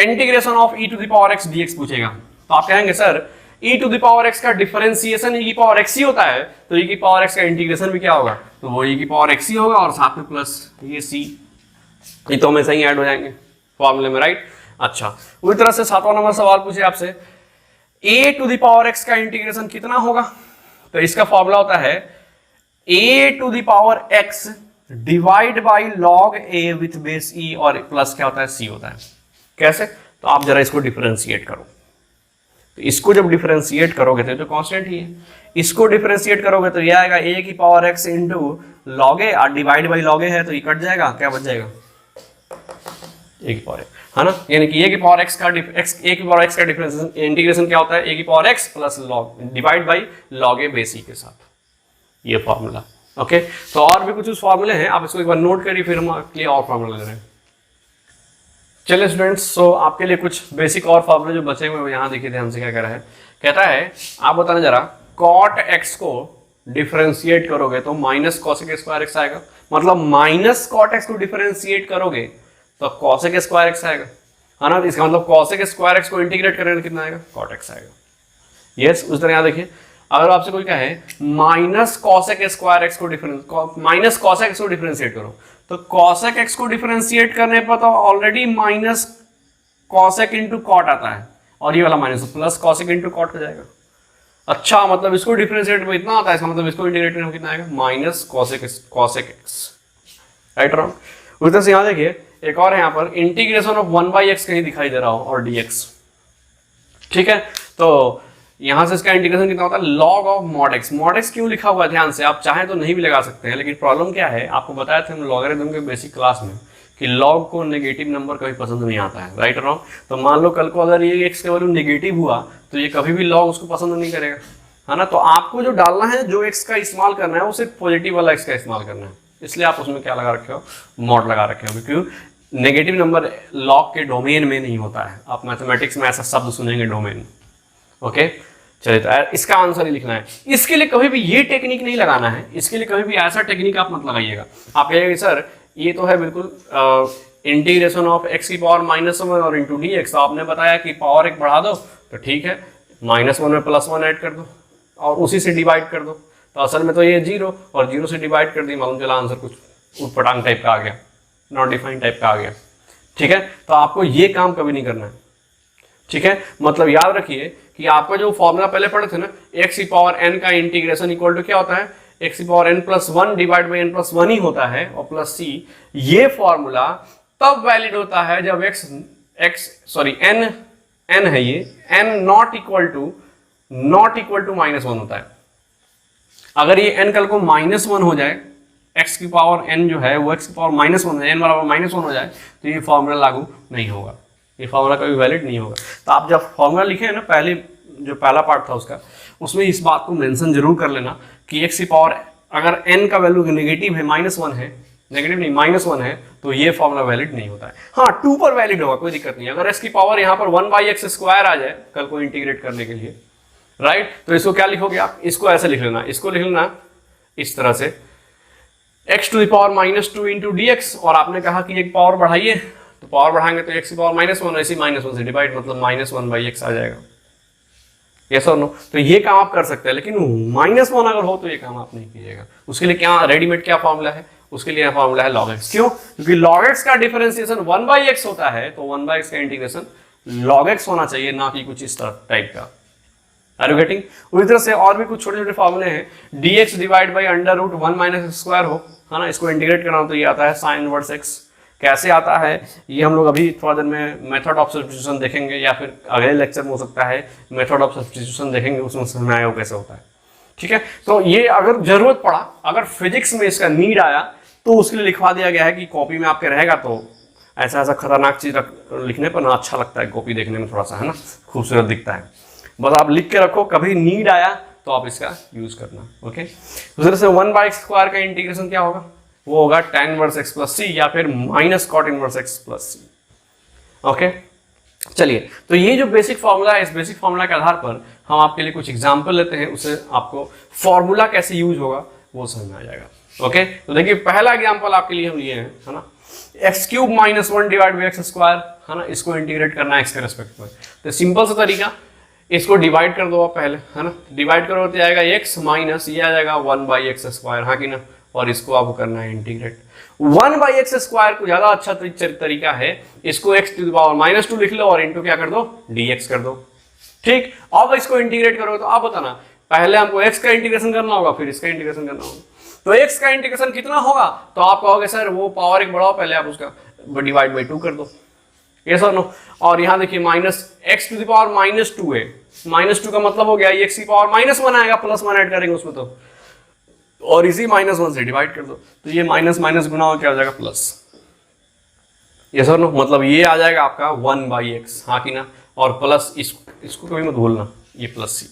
Integration of e to the power x dx पूछेगा, तो आप कहेंगे sir e to the power x का डिफरेंशिएशन e की पावर x ही होता है, तो e की पावर x का इंटीग्रेशन भी क्या होगा, तो वो e की पावर x ही होगा और साथ में प्लस ये c, ये तो हमेशा ही ऐड हो जाएंगे फॉर्मूले में, राइट। अच्छा, उसी तरह से 7वां नंबर सवाल पूछे आपसे, a to the power x का इंटीग्रेशन कितना होगा, तो इसका फॉर्मूला होता है a to the power x divide by log a with base e, और प्लस क्या होता है, c होता है। कैसे, तो आप जरा इसको डिफरेंशिएट करो, तो इसको जब डिफरेंशिएट करोगे तो कांस्टेंट ही है, इसको डिफरेंशिएट करोगे तो ये आएगा a की power x into log a, और डिवाइड बाई log a है तो ये कट जाएगा, क्या बच जाएगा, a की पावर x, है ना। यानी कि a की पावर x का a की पावर x का डिफरेंशिएशन इंटीग्रेशन क्या होता है, a की power x plus log divide by log a base e के साथ, ये फॉर्मूला, ओके। तो और भी कुछ फॉर्मूले हैं, आप इसको एक बार नोट करिए, फिर हम आपके लिए और फॉर्मूला ले रहे हैं। चलिए स्टूडेंट्स, सो आपके लिए कुछ बेसिक और फॉर्मूले जो बचे हुए यहाँ देखिए ध्यान से क्या कह रहा है, कहता है आप बताना जरा, cot x को डिफरेंशिएट करोगे तो माइनस cosec स्क्वायर x आएगा, मतलब माइनस cot x को डिफरेंशिएट करोगे तो cosec स्क्वायर x आएगा, है ना। इसका मतलब cosec स्क्वायर x को इंटीग्रेट करेंगे कितना आएगा, cot x आएगा। यस, उस तरह यहाँ देखिए, अगर आपसे कोई कहे माइनस cosec स्क्वायर x को माइनस cosec x को डिफरेंशिएट करो, तो cosec x को डिफरेंशिएट करने पर तो already minus cosec into cot आता है, और ये वाला minus plus cosec into cot हो जाएगा। अच्छा, मतलब इसको डिफरेंशिएट में इतना आता है, इसका मतलब इसको इंटीग्रेट करने में कितना आएगा, minus cosec x, right wrong. उस तरह से यहाँ देखिए एक और है, यहाँ पर इंटीग्रेशन ऑफ 1/x कहीं दिखाई दे रहा हो और dx, ठीक है। तो यहां से इसका इंटीग्रेशन कितना होता है, log of mod x। mod x क्यों लिखा हुआ है, ध्यान से, आप चाहें तो नहीं भी लगा सकते हैं, लेकिन प्रॉब्लम क्या है, आपको बताया था हम लॉगरिथम के बेसिक क्लास में कि log को नेगेटिव नंबर कभी पसंद नहीं आता है, राइट रॉन्ग। तो मान लो कल को अगर ये x का वैल्यू नेगेटिव हुआ तो ये कभी भी log उसको पसंद नहीं करेगा, है ना। तो आपको जो डालना है, जो एक्स का इस्तेमाल करना है, वो सिर्फ पॉजिटिव वाला एक्स का इस्तेमाल करना है, इसलिए आप उसमें क्या लगा रखे हो, मॉड लगा रखे हो, क्योंकि नेगेटिव नंबर लॉग के डोमेन में नहीं होता है। आप मैथमेटिक्स में ऐसा शब्द सुनेंगे, डोमेन। ओके, चलिए, तो इसका आंसर ही लिखना है। इसके लिए कभी भी ये टेक्निक नहीं लगाना है, इसके लिए कभी भी ऐसा टेक्निक आप मत लगाइएगा। आप कहिएगा सर ये तो है बिल्कुल इंटीग्रेशन ऑफ एक्स की पावर -1 और इंटू डी एक्स। आपने बताया कि पावर एक बढ़ा दो, तो ठीक है, -1 में +1 ऐड कर दो और उसी से डिवाइड कर दो। तो असल में तो ये 0 और 0 से डिवाइड कर दी, मालूम चला आंसर कुछ उटपटांग टाइप का आ गया, नॉट डिफाइंड टाइप का आ गया। ठीक है, तो आपको ये काम कभी नहीं करना है। ठीक है, मतलब याद रखिए कि आपका जो फॉर्मूला पहले पढ़े थे ना, एक्स की पावर n का इंटीग्रेशन इक्वल टू क्या होता है, एक्स की power n+1 divide by n+1 ही होता है और प्लस सी। ये फॉर्मूला तब वैलिड होता है जब n है, ये n नॉट इक्वल टू -1 होता है। अगर ये n कल को -1 हो जाए, x की पावर n जो है वो x की पावर -1 है, n बराबर -1 हो जाए, तो ये फॉर्मूला लागू नहीं होगा, ये फॉर्मूला कभी वैलिड नहीं होगा। तो आप जब फॉर्मूला लिखे हैं ना, पहले जो पहला पार्ट था उसका, उसमें इस बात को मेंशन जरूर कर लेना कि x की पावर अगर n का वैल्यू नेगेटिव है, -1 है, नेगेटिव नहीं -1 है, तो ये फॉर्मूला वैलिड नहीं होता है। हाँ, 2 पर वैलिड होगा, कोई दिक्कत नहीं। अगर x की पावर यहाँ पर 1/x² आ जाए कल को इंटीग्रेट करने के लिए, राइट, तो इसको क्या लिखोगे आप, इसको ऐसे लिख लेना, इसको लिख लेना इस तरह से, x⁻² इंटू dx, और आपने कहा कि एक पावर बढ़ाइए, तो पावर बढ़ाएंगे तो x की पावर -1, ऐसे -1 से डिवाइड, मतलब -1/x आ जाएगा। यस और नो, तो ये काम आप कर सकते हैं, लेकिन -1 अगर हो तो ये काम आप नहीं कीजिएगा। उसके लिए क्या रेडीमेड क्या फॉर्मूला है, उसके लिए फॉर्मूला है log x। क्यों? क्योंकि log x का डिफरेंशिएशन 1/x होता है, तो 1/x का इंटीग्रेशन log x होना चाहिए, ना कि कुछ इस तरह टाइप का। Are you getting? उसी तरह से और भी कुछ छोटे छोटे फॉर्मूले हैं, dx डिवाइड बाई √1 - x² हो, है ना, इसको इंटीग्रेट करना हो तो ये आता है sin इनवर्स x। कैसे आता है ये हम लोग अभी थोड़ा देर में मेथड ऑफ सब्स्टिट्यूशन देखेंगे, या फिर अगले लेक्चर में हो सकता है मेथड ऑफ सब्स्टिट्यूशन देखेंगे, उसमें समझ में आएगा कैसे होता है। ठीक है, तो ये अगर जरूरत पड़ा, अगर फिजिक्स में इसका नीड आया, तो उसके लिए लिखवा दिया गया है कि कॉपी में आपके रहेगा, तो ऐसा ऐसा खतरनाक चीज लिखने पर ना अच्छा लगता है, कॉपी देखने में थोड़ा सा, है ना, खूबसूरत दिखता है। बस आप लिख के रखो, कभी नीड आया तो आप इसका यूज करना। ओके, उस तरह से 1/x² का इंटीग्रेशन क्या होगा, वो होगा tan इनवर्स x प्लस सी, या फिर -cot इनवर्स x प्लस सी। ओके, चलिए, तो ये जो बेसिक फॉर्मूला है, इस बेसिक फॉर्मूला के आधार पर हम आपके लिए कुछ एग्जांपल लेते हैं, उससे आपको फॉर्मूला कैसे यूज होगा वो समझ में आ जाएगा। ओके, तो देखिए पहला एग्जांपल आपके लिए हम लिए हैं, है ना, x³ - 1 डिवाइड बाई x², है ना, इसको इंटीग्रेट करना है x के रेस्पेक्ट में। तो सिंपल सा तरीका, इसको डिवाइड कर दो आप पहले, है ना, डिवाइड करो तो आएगा x माइनस ये आ जाएगा 1/x², हाँ कि ना, और इसको आपको करना है इंटीग्रेट। 1/x² को ज्यादा अच्छा तरीका है, इसको x⁻² लिख लो और इंटू क्या कर दो, dx कर दो। ठीक, अब इसको इंटीग्रेट करो तो आप बताना, पहले हमको x का इंटीग्रेशन करना होगा, फिर इसका इंटीग्रेशन करना होगा। तो x का इंटीग्रेशन कितना होगा, तो आप कहोगे सर वो पावर एक बढ़ाओ, पहले आप उसका डिवाइड बाई 2 कर दो। ये सर नो, और यहाँ देखिए -x⁻² है, -2 का मतलब हो गया ये x की पावर -1 आएगा, +1 ऐड करेंगे उसमें तो, और इसी -1 से डिवाइड कर दो, तो ये माइनस माइनस गुना हो क्या हो जाएगा प्लस। ये सर नो, मतलब ये आ जाएगा आपका 1/x, हाँ कि ना, और प्लस इसको कभी मत भूलना, ये प्लस सी।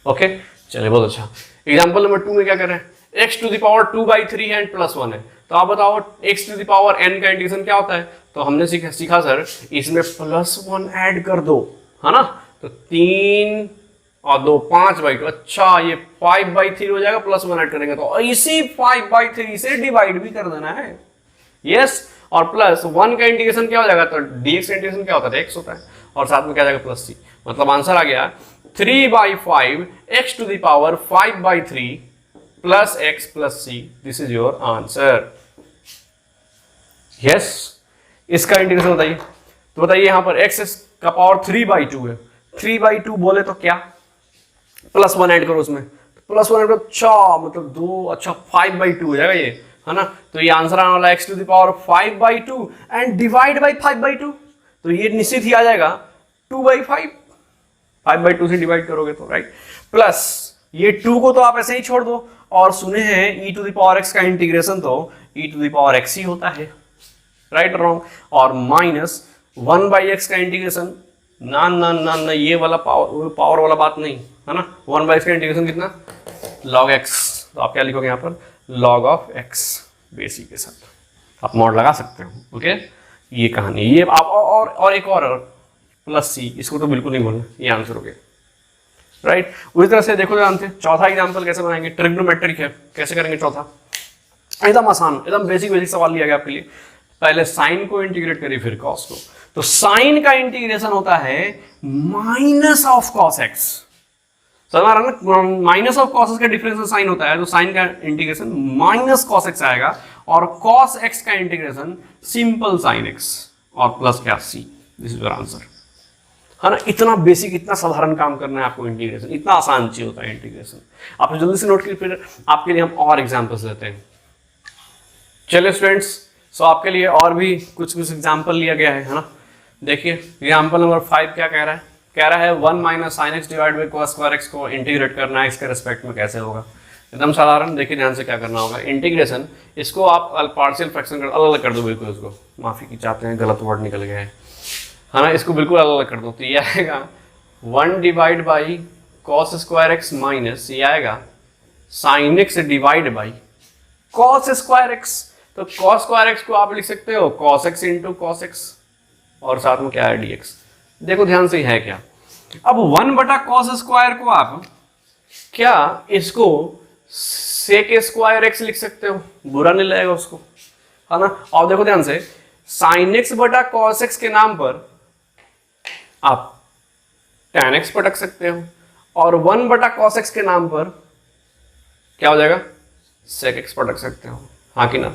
ओके, चलिए बहुत अच्छा। एग्जांपल नंबर 2 में क्या कर रहे हैं, x⁻2/3 है, +1 है, तो आप बताओ x⁻n का इंटीग्रेशन क्या होता है। तो हमने सीखा सर, इसमें +1 ऐड कर दो, है ना, तो 3 और 2 5/2, अच्छा ये 5/3 हो जाएगा, +1 ऐड करेंगे तो इसी 5/3 से डिवाइड भी कर देना है। यस, और +1 का इंटीग्रेशन क्या हो जाएगा, तो dx का इंटीग्रेशन क्या होता है, x होता है, और साथ में क्या जाएगा +c, मतलब आंसर आ गया 3/5 x⁵ plus x plus c। This is your answer. Yes, इसका इंटीग्रेशन बताइए, तो बताइए यहाँ पर x का पावर 3/2 है, 3/2 बोले तो क्या, +1 ऐड करो उसमें, +1 ऐड करो, अच्छा मतलब 2, अच्छा 5/2 हो जाएगा ये, है ना, तो ये आंसर आने वाला x⁵5/2 एंड डिवाइड बाई 5/2, तो ये निश्चित ही आ जाएगा 2/5, 5/2 से डिवाइड करोगे तो, राइट, प्लस ये 2 को तो आप ऐसे ही छोड़ दो, और सुने हैं e⁻x का इंटीग्रेशन तो e⁻x ही होता है, राइट और रॉन्ग, और -1/x का इंटीग्रेशन ना ना ना ना, ये वाला पावर वाला बात नहीं है ना। 1/x का इंटीग्रेशन कितना, log x, तो आप क्या लिखोगे यहाँ पर, log of x बेस के साथ आप मॉड लगा सकते हो। ओके, ये कहानी, ये आप और एक और प्लस सी, इसको तो बिल्कुल नहीं बोलना, ये आंसर हो गया, राइट। उसी तरह से देखो जानते हैं चौथा एग्जांपल कैसे बनाएंगे, ट्रिग्नोमेट्रिक है, कैसे करेंगे चौथा, एकदम आसान, एकदम बेसिक सवाल लिया गया आपके लिए। पहले साइन को इंटीग्रेट करिए फिर कॉस को, तो साइन का इंटीग्रेशन होता है माइनस ऑफ कॉस एक्स, समझ आ रहा है ना, माइनस ऑफ कॉस का डिफरेंस साइन होता है, तो साइन का इंटीग्रेशन माइनस कॉस एक्स आएगा, और कॉस एक्स का इंटीग्रेशन सिंपल साइन एक्स, और प्लस क्या सी, दिस इज योर आंसर, है ना। इतना बेसिक, इतना साधारण काम करना है आपको इंटीग्रेशन, इतना आसान चीज होता है इंटीग्रेशन। आप जल्दी से नोट कीजिए, फिर आपके लिए हम और एग्जाम्पल्स लेते हैं। चलिए स्टूडेंट्स, सो आपके लिए और भी कुछ एग्जाम्पल लिया गया है ना। देखिए एग्जाम्पल नंबर 5 क्या कह रहा है, कह रहा है 1 minus sine x divide by cos square x को इंटीग्रेट करना है, इसके रेस्पेक्ट में कैसे होगा, एकदम साधारण। देखिए ध्यान से क्या करना होगा, इंटीग्रेशन, इसको आप पार्शियल फ्रैक्शन अलग अलग कर दो बिल्कुल, इसको माफी की चाहते हैं, गलत वर्ड निकल गया है ना, इसको बिल्कुल अलग अलग कर दो, तो ये आएगा 1 divide by cos square x minus ये आएगा sine x divide by cos square x. तो कॉस स्क्वायर एक्स को आप लिख सकते हो cos x into cos x, और साथ में क्या है dx। देखो ध्यान से है क्या, अब 1 बटा कॉस स्क्वायर को आप क्या इसको सेक स्क्वायर एक्स लिख सकते हो, बुरा नहीं लगेगा उसको, है ना। और देखो ध्यान से, साइन एक्स बटा कॉस एक्स के नाम पर आप tan एक्स पटक सकते हो, और 1 बटा कॉस एक्स के नाम पर क्या हो जाएगा, सेक एक्स पटक सकते हो, हाँ कि ना।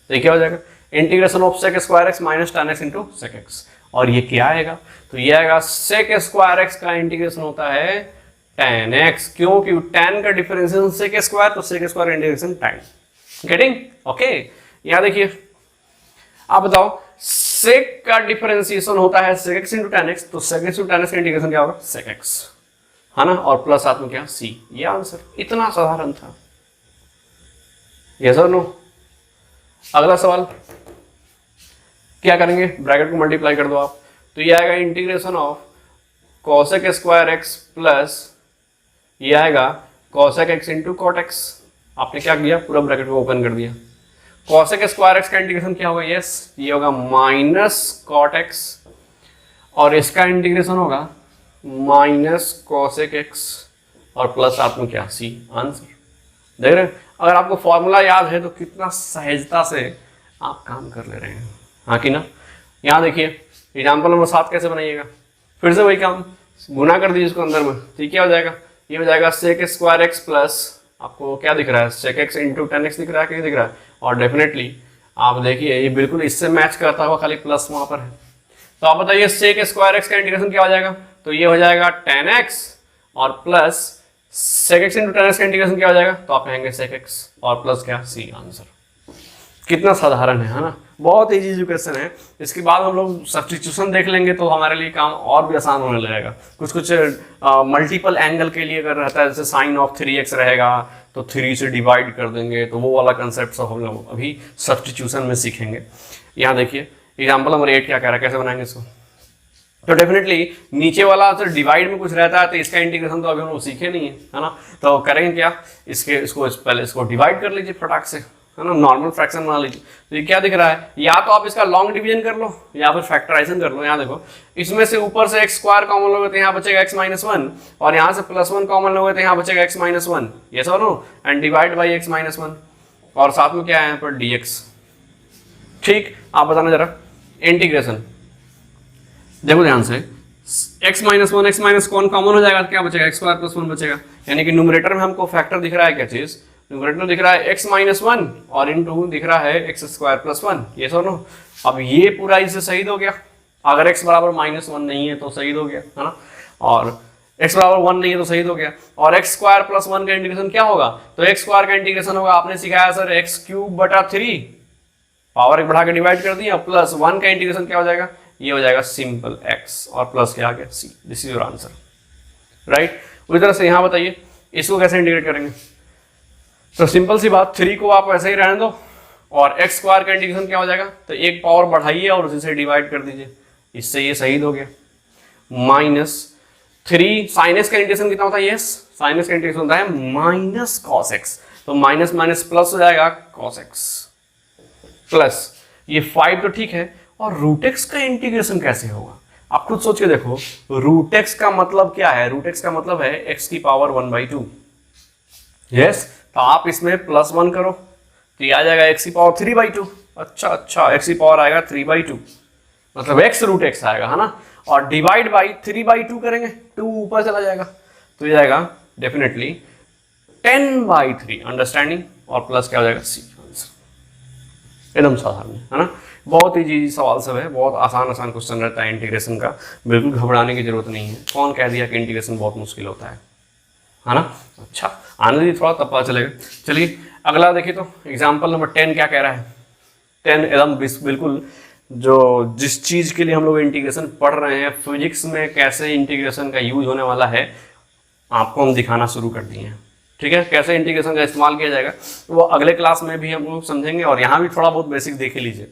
तो क्या हो जाएगा, integration of sec square x minus tan x into sec x, और ये क्या आएगा, तो ये आएगा सेक स्क्वायर एक्स का इंटीग्रेशन होता है tan एक्स, क्यों, क्योंकि tan का डिफरेंशिएशन सेक स्क्वायर, तो सेक स्क्वायर का इंटीग्रेशन tan, गेटिंग, ओके। यहाँ देखिए, आप बताओ, सेक का डिफरेंशिएशन होता है sec x into tan x, तो sec x into tan x का इंटीग्रेशन क्या होगा, सेक एक्स, है ना, और प्लस साथ में क्या सी, ये आंसर, इतना साधारण था, यस और नो। अगला सवाल क्या करेंगे, ब्रैकेट को मल्टीप्लाई कर दो आप, तो ये आएगा integration of cosec square x plus ये आएगा cosec x into cot x. आपने क्या किया, पूरा ब्रैकेट को ओपन कर दिया, कॉसेक स्क्वायर एक्स का इंटीग्रेशन क्या होगा, यस ये होगा माइनस कॉट एक्स, और इसका इंटीग्रेशन होगा माइनस कॉसेक एक्स, और प्लस साथ में क्या सी, आंसर। देख रहे हैं, अगर आपको फॉर्मूला याद है तो कितना सहजता से आप काम कर ले रहे हैं, हाँ कि ना। यहाँ देखिए एग्जाम्पल नंबर 7 कैसे बनाइएगा, फिर से वही काम, गुना कर दीजिए इसको अंदर में, तो क्या हो जाएगा, ये हो जाएगा सेक स्क्वायर एक्स प्लस, आपको क्या दिख रहा है, sec x into tan x दिख रहा है, क्या दिख रहा है, और डेफिनेटली आप देखिए ये बिल्कुल इससे मैच करता हुआ, खाली प्लस वहां पर है। तो आप बताइए सेक स्क्वायर एक्स का इंटीग्रेशन क्या हो जाएगा, तो ये हो जाएगा tan एक्स, और plus sec x into tan x का इंटीग्रेशन क्या हो जाएगा, तो आप कहेंगे सेक एक्स, और प्लस क्या सी, आंसर। कितना साधारण है ना, बहुत इजी एजुकेशन है। इसके बाद हम लोग सब्स्टिट्यूशन देख लेंगे तो हमारे लिए काम और भी आसान होने लगेगा। कुछ मल्टीपल एंगल के लिए अगर रहता है, जैसे साइन ऑफ 3x रहेगा तो 3 से डिवाइड कर देंगे, तो वो वाला कंसेप्ट सब हम लोग अभी सब्स्टिट्यूशन में सीखेंगे। यहाँ देखिए एग्जाम्पल नंबर 8 क्या कह रहा है, कैसे बनाएंगे इसको, तो डेफिनेटली नीचे वाला तो डिवाइड में कुछ रहता है, तो इसका इंटीग्रेशन तो अभी हम लोग सीखे नहीं है ना, तो करेंगे क्या, इसको पहले इसको डिवाइड कर लीजिए फटाक से, है ना, नॉर्मल फ्रैक्शन बना लीजिए। तो ये क्या दिख रहा है, या तो आप इसका लॉन्ग डिवीजन कर लो या फिर फैक्टराइजेशन कर लो। यहाँ देखो, इसमें से ऊपर से एक्स स्क्वायर कॉमन लोगे तो यहाँ बचेगा x माइनस 1, और यहाँ से +1 कॉमन लोगे तो यहाँ बचेगा x माइनस 1, ये सब no, and divide by x minus 1, और साथ में क्या है यहाँ पर dx। ठीक, आप बताना जरा इंटीग्रेशन, देखो ध्यान से, x minus 1 x minus 1 common हो जाएगा तो क्या बचेगा, x स्क्वायर प्लस 1 बचेगा, यानी कि न्यूमरेटर में हमको फैक्टर दिख रहा है, क्या चीज, न्यूमरेटर दिख रहा है x माइनस 1 और इनटू दिख रहा है x स्क्वायर प्लस 1, ये सो नो। अब ये पूरा इससे शहीद हो गया, अगर x बराबर -1 नहीं है तो शहीद हो गया, है ना, और x बराबर 1 नहीं है तो शहीद हो गया, और x स्क्वायर प्लस 1 का इंटीग्रेशन क्या होगा, तो x स्क्वायर का इंटीग्रेशन होगा, आपने सिखाया सर x क्यूब बटा 3, पावर एक बढ़ा के डिवाइड कर दिया, प्लस 1 का इंटीग्रेशन क्या हो जाएगा, ये हो जाएगा सिंपल x, और प्लस क्या आ गया c, this is your answer, right. उसी तरह से यहाँ बताइए इसको कैसे इंटीग्रेट करेंगे, तो सिंपल सी बात, 3 को आप ऐसे ही रहने दो, और x स्क्वायर का इंटीग्रेशन क्या हो जाएगा, तो एक पावर बढ़ाइए और उसी से डिवाइड कर दीजिए, इससे ये शहीद हो गया, -3 sin x का इंटीग्रेशन कितना होता है? यस, sin x का इंटीग्रेशन होता है -cos x, तो माइनस माइनस प्लस हो जाएगा cos x प्लस ये 5 तो ठीक है, और रूट एक्स का इंटीग्रेशन कैसे होगा? आप खुद सोच के देखो, रूट एक्स का मतलब क्या है? रूट एक्स का मतलब है x की पावर 1/2। यस, तो आप इसमें +1 करो तो ये आ जाएगा x की पावर 3/2। अच्छा, x की पावर आएगा 3/2, मतलब x रूट एक्स आएगा, है ना, और डिवाइड बाई 3/2 करेंगे, 2 ऊपर चला जाएगा तो ये जाएगा डेफिनेटली 10/3। अंडरस्टैंडिंग, और प्लस क्या हो जाएगा? c answer. एकदम साधारण है ना, बहुत ही सवाल सब है, बहुत आसान क्वेश्चन रहता है इंटीग्रेशन का, बिल्कुल घबराने की जरूरत नहीं है। कौन कह दिया कि इंटीग्रेशन बहुत मुश्किल होता है ना? अच्छा, आने दीजिए थोड़ा, तब पता चलेगा। चलिए अगला देखिए, तो एग्जाम्पल नंबर 10 क्या कह रहा है? 10 एकदम बिल्कुल जिस चीज़ के लिए हम लोग इंटीग्रेशन पढ़ रहे हैं, फिजिक्स में कैसे इंटीग्रेशन का यूज होने वाला है, आपको हम दिखाना शुरू कर दिए हैं। ठीक है, कैसे इंटीग्रेशन का इस्तेमाल किया जाएगा वो अगले क्लास में भी हम लोग समझेंगे, और यहाँ भी थोड़ा बहुत बेसिक देख लीजिए।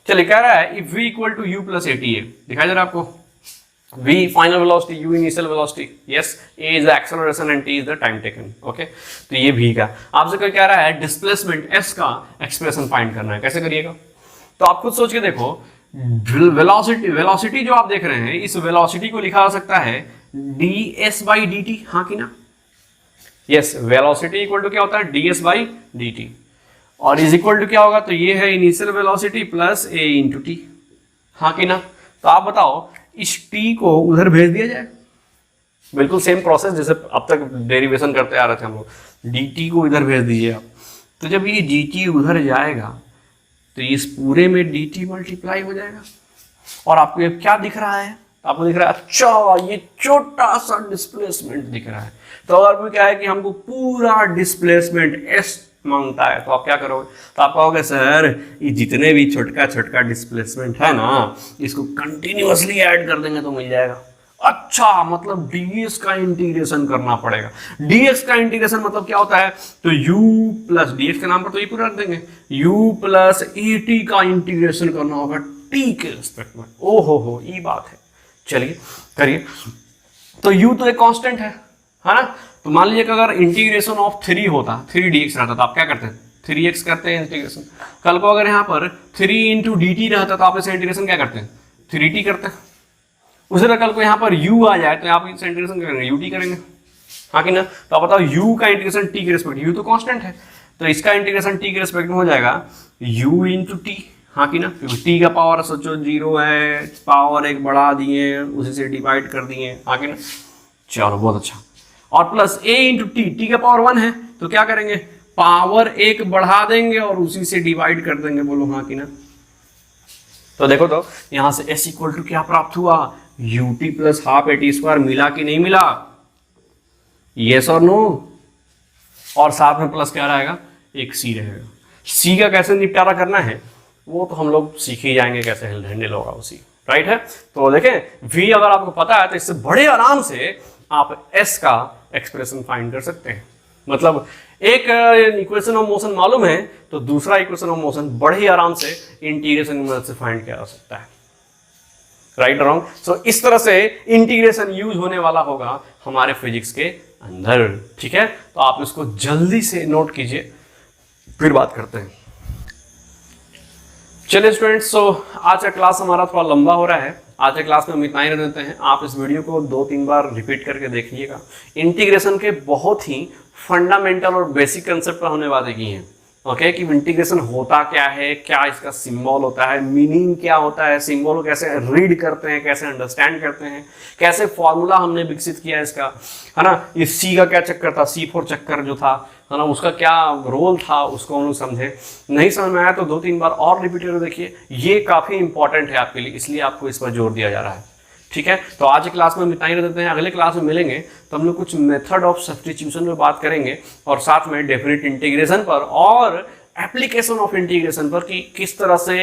चलिए, कह रहा है if v equal to u plus A T A, दिखाई दे रहा है आपको? v final velocity, u initial velocity, yes, a is the acceleration and t is the time taken. Okay, तो ये v का आपसे कोई कह रहा है डिस्प्लेसमेंट s का एक्सप्रेशन फाइंड करना है, कैसे करिएगा? तो आप खुद सोच के देखो, वेलोसिटी जो आप देख रहे हैं, इस वेलोसिटी को लिखा जा सकता है ds/dt, हाँ कि ना? यस, वेलोसिटी इक्वल टू क्या होता है? ds/dt, और इज इक्वल टू क्या होगा? तो ये है initial velocity plus a into T, हाँ कि ना? तो आप बताओ, इस t को उधर भेज दिया जाए, बिल्कुल सेम प्रोसेस जैसे अब तक डेरिवेशन करते आ रहे थे हम लोग, dt को इधर भेज दीजिए आप, तो जब ये dt उधर जाएगा तो इस पूरे में dt मल्टीप्लाई हो जाएगा, और आपको ये क्या दिख रहा है? आपको दिख रहा है, अच्छा, ये छोटा सा डिस्प्लेसमेंट दिख रहा है। तो अगर क्या है कि हमको पूरा डिस्प्लेसमेंट s मांगता है, तो आप क्या करोगे? तो आप कहोगे सर ये जितने भी छोटका डिस्प्लेसमेंट है ना, इसको कंटिन्यूअसली ऐड कर देंगे तो मिल जाएगा। अच्छा, मतलब dx का इंटीग्रेशन करना पड़ेगा। dx का इंटीग्रेशन मतलब क्या होता है? तो u प्लस dx के नाम पर तो ये पूरा रख देंगे, u प्लस at का इंटीग्रेशन करना होगा t के रिस्पेक्ट में। ओहो, ये बात है। चलिए करिए। तो u तो एक कांस्टेंट है ना? तो मान लीजिए कि अगर इंटीग्रेशन ऑफ 3 होता, 3dx रहता, तो आप क्या करते हैं? 3x करते हैं इंटीग्रेशन। कल को अगर यहाँ पर 3 इंटू dt रहता, तो आप इसे इंटीग्रेशन क्या करते हैं? 3t करते हैं। उसी तरह कल को यहाँ पर u आ जाए, तो आप इसे इंटीग्रेशन क्या करेंगे? ut करेंगे, हाँ कि ना? तो आप बताओ, u का इंटीग्रेशन t के रिस्पेक्ट, u तो कांस्टेंट है, तो इसका इंटीग्रेशन t के रिस्पेक्ट में हो जाएगा u इंटू टी, हाँ कि ना? क्योंकि t का पावर सोचो 0 है, पावर 1 बढ़ा दिए, उसी से डिवाइड कर दिए, हाँ कि ना? चलो, बहुत अच्छा। और प्लस a इंटू टी का पावर 1 है, तो क्या करेंगे? पावर 1 बढ़ा देंगे और उसी से डिवाइड कर देंगे, बोलो हाँ कि ना? तो देखो, तो यहां से s इक्वल टू क्या प्राप्त हुआ? ut plus half at²। मिला कि नहीं मिला? यस और नो? और साथ में प्लस क्या रहेगा? एक c रहेगा। c का कैसे निपटारा करना है वो तो हम लोग सीख ही जाएंगे, कैसे हैंडल होगा उसी, राइट है? तो देखें, v अगर आपको पता है तो इससे बड़े आराम से आप s का एक्सप्रेशन फाइंड कर सकते हैं। मतलब एक इक्वेशन ऑफ मोशन मालूम है तो दूसरा इक्वेशन ऑफ मोशन बड़े ही आराम से इंटीग्रेशन की मदद से फाइंड किया जा सकता है, राइट रॉन्ग? सो इस तरह से इंटीग्रेशन यूज होने वाला होगा हमारे फिजिक्स के अंदर, ठीक है? तो आप इसको जल्दी से नोट कीजिए, फिर बात करते हैं। चलिए स्टूडेंट्स, सो आज का क्लास हमारा थोड़ा लंबा हो रहा है। आज के क्लास में हम इतना ही रह देते हैं। आप इस वीडियो को 2-3 बार रिपीट करके देखिएगा। इंटीग्रेशन के बहुत ही फंडामेंटल और बेसिक कंसेप्ट होने वाले की हैं, ओके? कि इंटीग्रेशन होता क्या है, क्या इसका सिंबल होता है, मीनिंग क्या होता है, सिंबल को कैसे रीड करते हैं, कैसे अंडरस्टैंड करते हैं, कैसे फॉर्मूला हमने विकसित किया इसका, है ना? ये सी का क्या चक्कर था, C4 चक्कर जो था, है ना, उसका क्या रोल था, उसको हम लोग समझे। नहीं समझ में आया तो 2-3 बार और रिपीट करके देखिए, ये काफ़ी इंपॉर्टेंट है आपके लिए, इसलिए आपको इस पर जोर दिया जा रहा है, ठीक है? तो आज की क्लास में हम इतना ही रह देते हैं। अगले क्लास में मिलेंगे तो हम लोग कुछ मेथड ऑफ सब्स्टिट्यूशन पर बात करेंगे, और साथ में डेफिनेट इंटीग्रेशन पर और एप्लीकेशन ऑफ इंटीग्रेशन पर, कि किस तरह से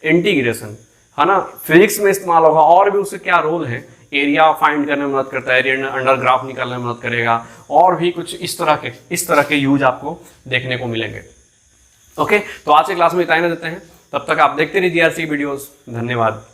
इंटीग्रेशन, है ना, फिजिक्स में इस्तेमाल होगा, और भी उसके क्या रोल है। एरिया फाइंड करने में मदद करता है, एरिया अंडर ग्राफ निकालने में मदद करेगा, और भी कुछ इस तरह के यूज आपको देखने को मिलेंगे, ओके? तो आज के क्लास में इतना ही रह देते हैं। तब तक आप देखते रहिए DRC वीडियोस। धन्यवाद।